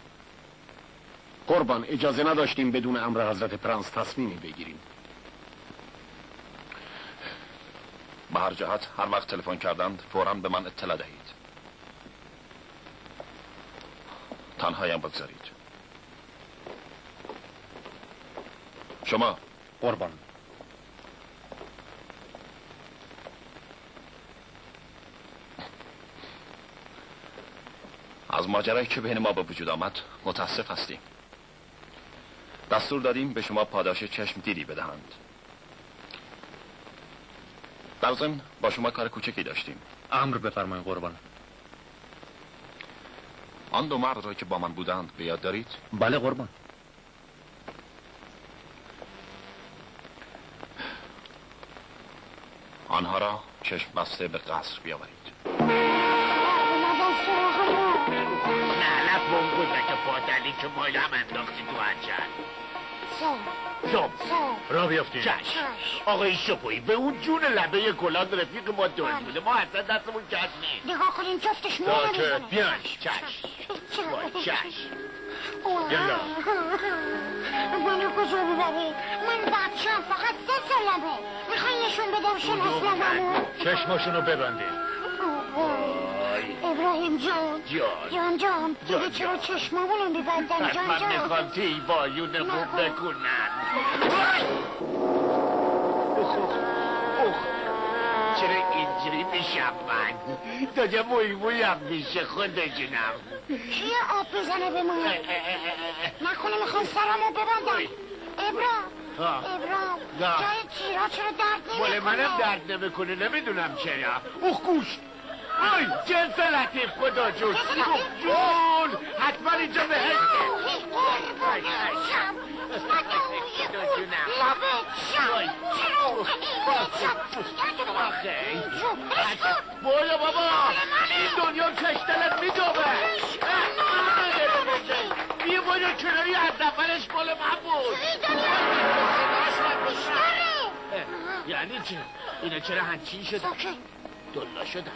قربان اجازه نداشتیم بدون امر حضرت پرنس تصمیمی بگیریم. به هر جهت هر وقت تلفن کردند فوراً به من اطلاع دهید. تنهایم بگذارید. شما قربان. از ماجرایی که بین ما به وجود آمد متاسف هستیم. دستور دادیم به شما پاداش چشم دیدی بدهند. در ضمن با شما کار کوچکی داشتیم. امر بفرمایید قربان. آن دو مرد را که با من بودند به یاد دارید؟ بله قربان. آنها را چشم بسته به قصر بیاورید. نه لب منگوزک پادلی که مایم انداختی تو هنجر. صبح را بیافتیم. چشم آقای شپویی به اون جون لبه گلان رفیق ما دور بوده. ما اصلا دستمون کج نیست. نگاه کنیم جفتش موها میزنه. بیاین چشم چشم یلا منو کجا ببرید؟ من بچه‌ام فقط 3 سالمه. میخوایی نشون بدم شناسنامه‌مو؟ چشماشونو ببندید. ابراهیم جان دیگه چرا چشمامونو میبندن جان؟ من میخوام تیبایون خوب بکنن. چرا اینجوری میشم من؟ داده مویم میشه خودشونم. کیه آب بزنه به من؟ نکنه میخوام سرمو ببندم. ابرام جای تیرا چرا درد نمیکنه؟ مال منم درد نمیکنه نمیدونم چرا. گوش آی جنس لطیف خدا جون حتما اینجا به هسته بایا بابا این دنیا کشتلت میدوبه یه بایا کناری از نفرش مال من بود یعنی چه؟ اینا چرا همچین شدن؟ ساکت. دلا شدن.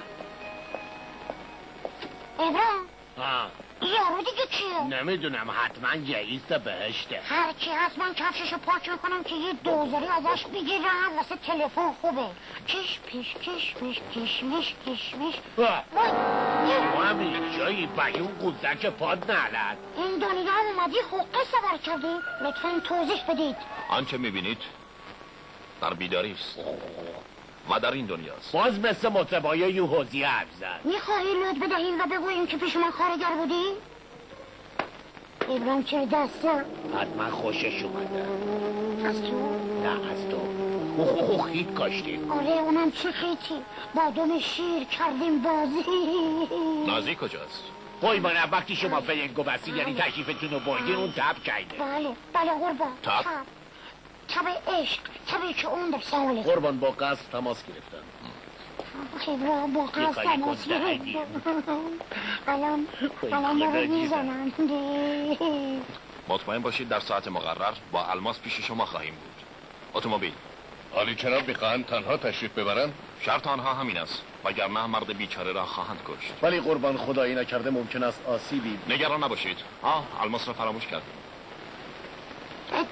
ابراهیم ها یارو دیگه کیه؟ نمیدونم، حتما رئیس بهشته. هر کی هست من کفششو پاک میکنم که یه دوزاری ازش بگیرم واسه تلفن خوبه. کش پیش کش پیش کشمش کشمش. همین جایی بیون قوزک پاد نعلد. این دنیا هم اومدی حقه سوار کردی؟ لطفا توضیح بدید. آنچه میبینید در بیداری است و در این دنیاست. باز مثل مطربای یوهوزی حرف زد. میخواهی لطف بدهید و بگوییم که پیش من کارگر بودی؟ ابراهیم چه دسته؟ حتما خوشش اومده. از تو؟ نه از تو. خیت کاشتیم. آره اونم چه خیتی؟ با دم شیر کردیم بازی. نازی کجاست؟ قیمان وقتی شما فلنگو بستید یعنی تشریفتون رو بردین اون تب کرده. بله قربان. تب؟ تب عشق، تبی که اون در سواله. قربان با قصد تماس گرفتن. خیلی با قصد تماس گرفتن. الان ما رو میزنن. مطمئن باشید در ساعت مقرر با الماس پیش شما خواهیم بود. اتومبیل. عالی جناب میخواهند تنها تشریف ببرن؟ شرط آنها همین است، وگرنه مرد بیچاره را خواهند کشت. ولی قربان خدایی نکرده ممکن است آسیبی. نگران نباشید. الماس را فراموش کردیم.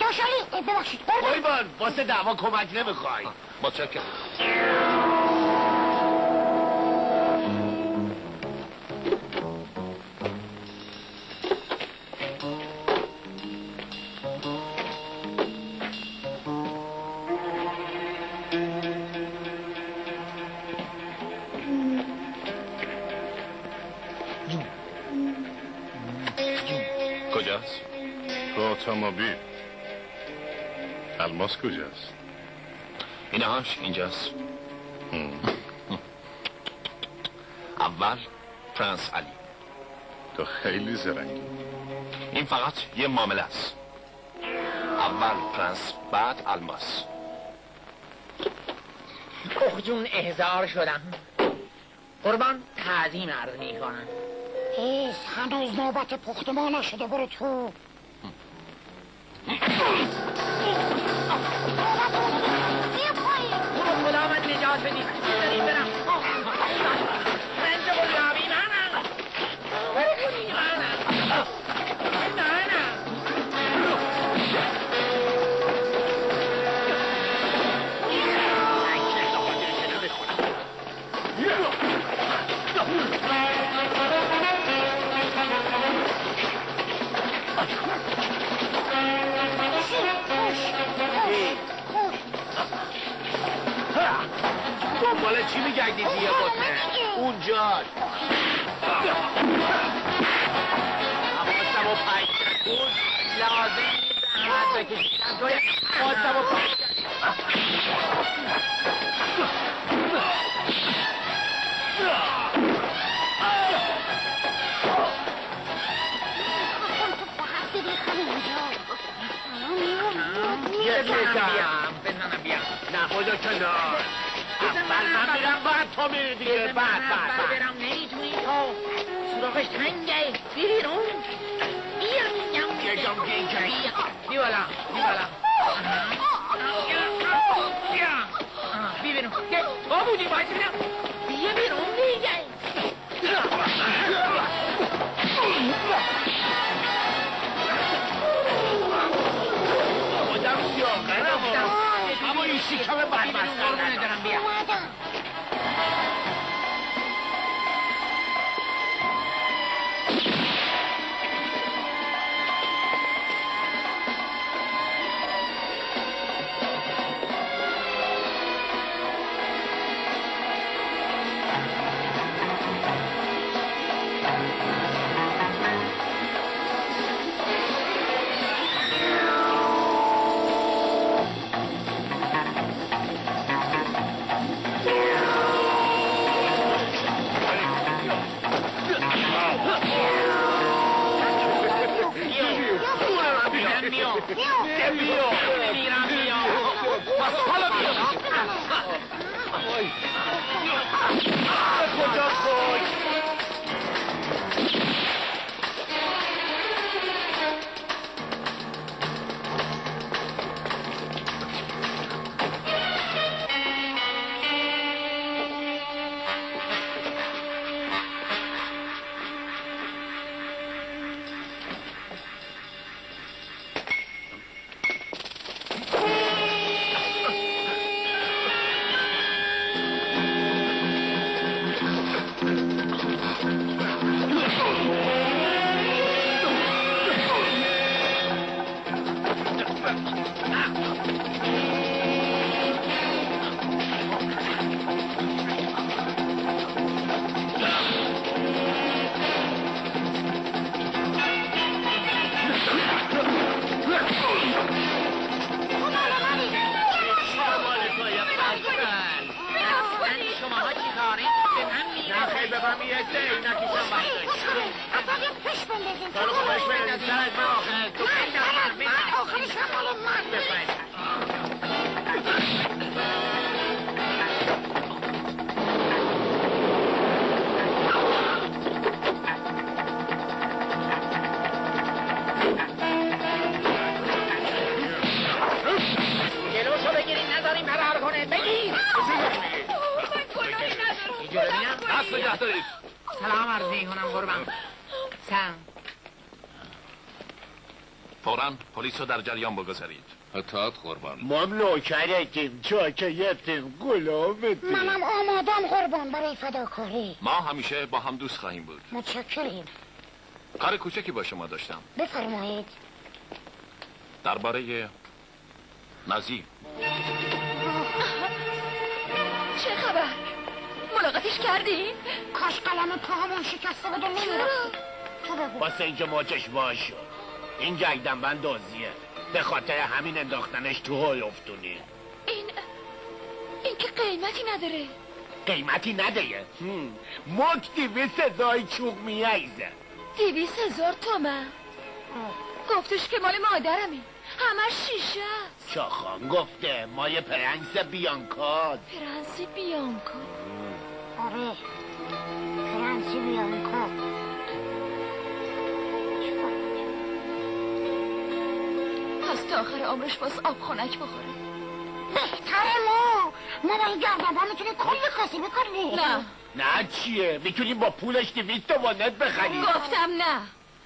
داشالی ببخشید قربان واسه دعوا کمک نمیخوای. متشکرم. کجاست؟ تو اتومبیل. الماس کجاست؟ اینهاش اینجاست. اول پرنس علی. تو خیلی زرنگی. این فقط یه معامله است. اول پرنس بعد الماس. اخ جون احضار شدم. قربان تعظیم عرض میکنم. هنوز نوبت پخت ما نشده برو تو. خدا من نجات بدید. بذارید برم. رنج قلابی منم. برکنی منم. دنبال چی میگردید یه بطنه؟ اونجاست. حواسم و پنج کن. لازم نیست زحمت بکشیدم توی حواسم و پنج یه بزنم بیام. نه خدا کنار. اول من میرم بعد تو میری دیگه. بعد برم نمیتونی تو. سراغش تنگه. بیرون. بیا میگم. یه جام گیگه. بیا بالا. بیا بیرون. تو بودی باید بیرم. بیا بیرون دیگه. خودم سیاقرم. اما این شکم بدبستر ندارم. بیا. نگهدارید. سلام عرض میکنم قربان. سلام. فوراً پلیس رو در جریان بگذارید. اطاعت قربان. ما نوکرتیم، چاکرتیم، غلامتیم. منم آمادم قربان برای فداکاری. ما همیشه با هم دوست خواهیم بود. متشکریم. کار کوچکی با شما داشتم. بفرمایید. درباره نازی. چه خبر؟ ملاقاتش کردین؟ کاش قلم پاهمون شکسته بود و نمیرفت. تو بگو. واسه اینکه موچش باش این جگدنبند دزدیه، به خاطر همین انداختنش تو هول افتونی. این که قیمتی نداره. قیمتی نداره؟ مک 200,000 چوب میایزه. 200,000 تومن؟ گفتش که مال مادرمه، همه شیشه است. شاخان گفته مال پرنس بیانکا. پرنس بیانکا؟ آره، پرنس بیانکا. پس تا آخر عمرش باز آب خنک بخوره. بهتره ما با این گردنبند میتونیم کلی کاسبی بکنیم. نه چیه؟ میتونیم با پولش 200 تومانت بخریم. گفتم نه،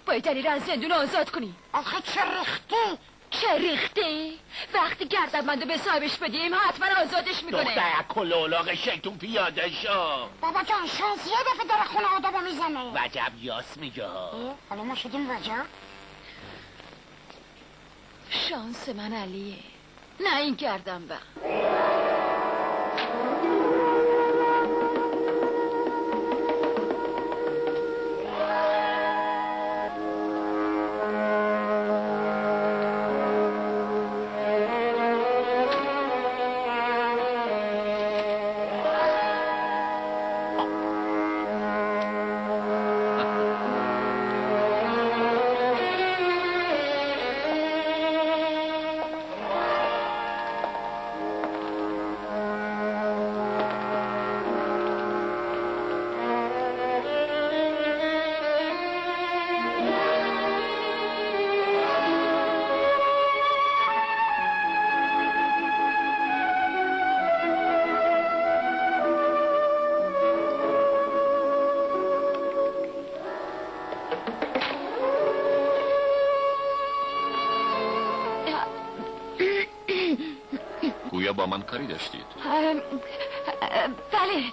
باید علی رو از زندون آزاد کنی. آخه چه ریختی؟ چه ریختی؟ وقتی گردنبندو به صاحبش بدیم حتما آزادش میکنه. دختر کل اولاغ شیطون پیاده شو. بابا جان شانس یه دفعه در خونه آدمو میزنه. وجب یاس میگه. حالا ما شدیم وجب. شانس من علیه، نه این گردنبند. گویا با من کاری داشتید. بله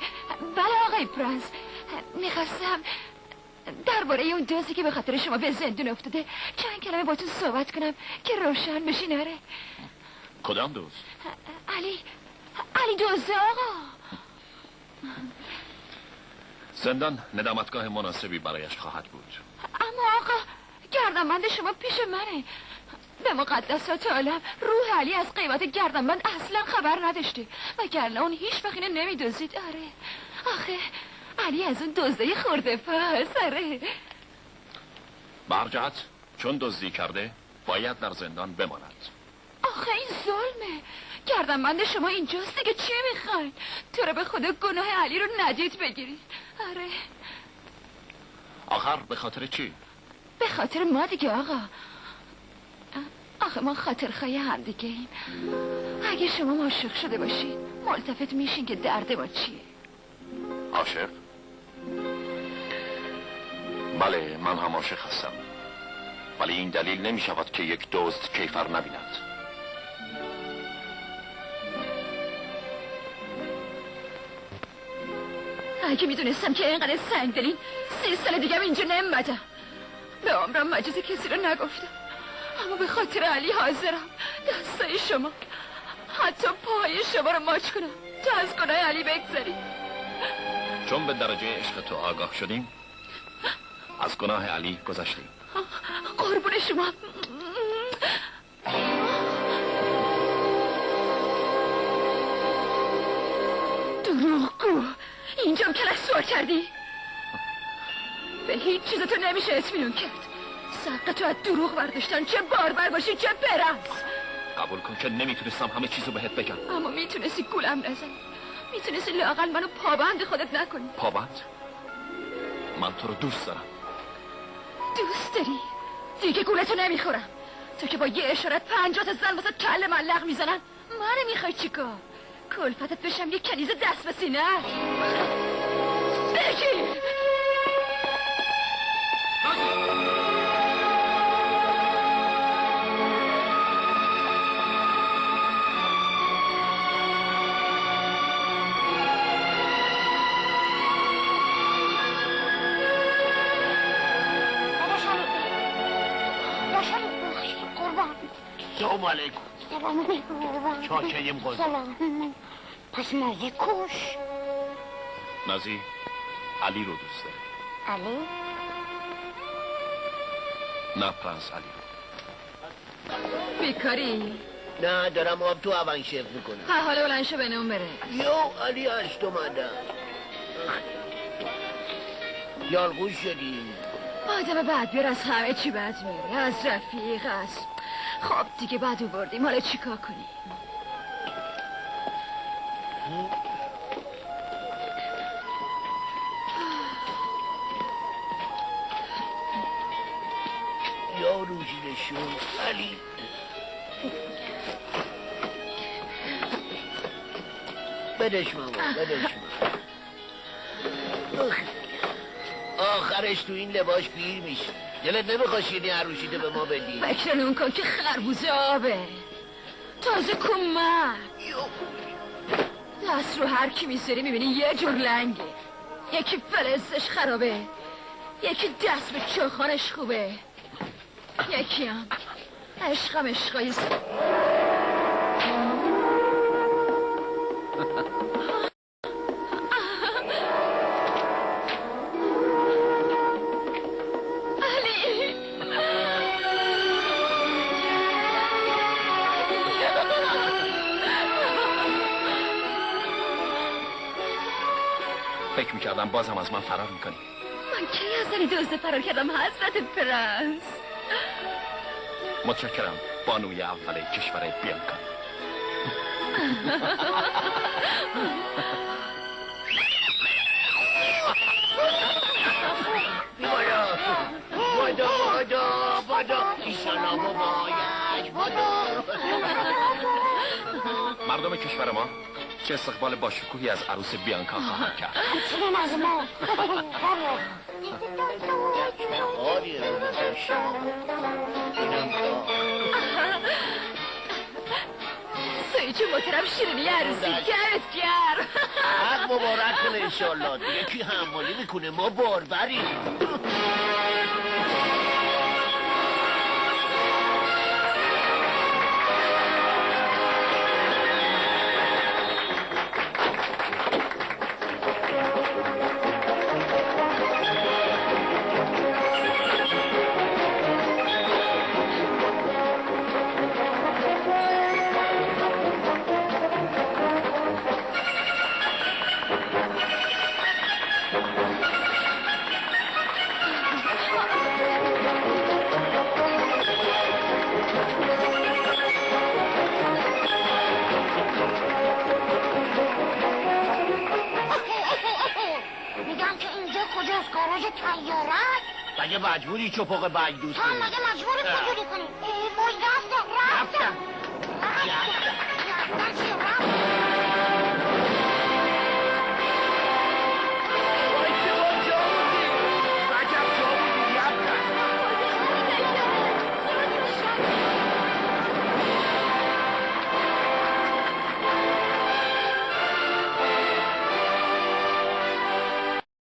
آقای پرنس، میخواستم درباره اون دوستی که به خاطر شما به زندون افتاده چند کلمه با تو صحبت کنم که روشن بشی. نره. کدام دوست؟ علی دوزه آقا. زندان ندامتگاه مناسبی برایش خواهد بود. اما آقا گردنبند شما پیش منه. به مقدسات عالم روح علی از قیمت گردنبند اصلا خبر نداشته، وگرنه اون هیچ وقت اینو نمیدزدید. آره آخه علی از اون دزده خورده پس. آره برجعت چون دزدی کرده باید در زندان بماند. آخه این ظلمه. گردنبند شما اینجاست دیگه، چی میخواین؟ تو رو به خدا گناه علی رو ندید بگیرید. آره آخر به خاطر چی؟ به خاطر ما دیگه آقا. آخه ما خاطرخواه هم دیگه ایم. اگه شما عاشق شده باشید ملتفت میشین که درد ما چیه. عاشق؟ بله من هم عاشق هستم، ولی این دلیل نمی شود که یک دزد کیفر نبیند. اگه میدونستم که اینقدر سنگ دلین 3 سال دیگه اینجا نمیمدم. به عمرم مجاز کسی رو نگفتم، اما به خاطر علی حاضرم دستای شما حتی پای شما رو ماچ کنم تا از گناه علی بگذاری. چون به درجه عشق تو آگاه شدیم از گناه علی گذشتیم. قربون شما. دروغگو، اینجام کلک سوار کردی؟ به هیچ چیز تو نمیشه اطمینان کرد. سقه تو از دروغ برداشتن، چه باربر باشی چه پرنس. قبول کن که نمیتونستم همه چیزو بهت بگم. اما میتونستی گولم نزنی، میتونستی لااقل منو پابند خودت نکنی. پابند؟ من تو رو دوست دارم. دوست داری؟ دیگه گولتو نمیخورم. تو که با یه اشارت 50 تا زن واسه کل ملق میزنن، منو میخوای چیکار؟ کلفتت بشم یه کنیز دست به سینه؟ بگیر سلام علیکم. سلام علیکم. چاکریم قربان. سلام. پس نازی کش. نازی علی رو دوست داره. علی؟ نه پرنس علی. بیکاری؟ نه دارم آب تو هون شف میکنم. حالا بلند شو بنام بره. یو علی هشت اومدم. یالگوش شدیم. آدم بعد بیار از همه چی بد میاره، از رفیق از خب دیگه بدو بردیم، حالا چیکار کنیم؟ یا روزینشون علی. بدش ماما بدش ماما. آخرش تو این لباس پیر میشه. دلت نمیخواد شیرینی عروسیده به ما بدی؟ فکر نون کن که خربوزه آبه تازه کمک. دست رو هر کی میذاری میبینی یه جور لنگه، یکی فلزش خرابه، یکی دست به چاخانش خوبه، یکی هم عشقم عشقای فکر میکردم بازم از من فرار میکنی. من کی از زنی دوزده فرار کردم حضرت پرنس؟ متشکرم بانوی اول کشور بیانکا. بادا ایشالا مبایش بادا. مردم کشور ما چه استقبال باشکوهی از عروس بیانکا خواهند کرد. همچنین از ما. آریه رو بزن شما. اینم سویچه محترم شیرینی عروسی کرد کرد. حق مبارک کنه انشالله. دیگه کی حمالی میکنه ما باربریم. مگه مجبوری چپاق بگ دوست تو مگه مجبوری کجوری کنی؟ باید رفتم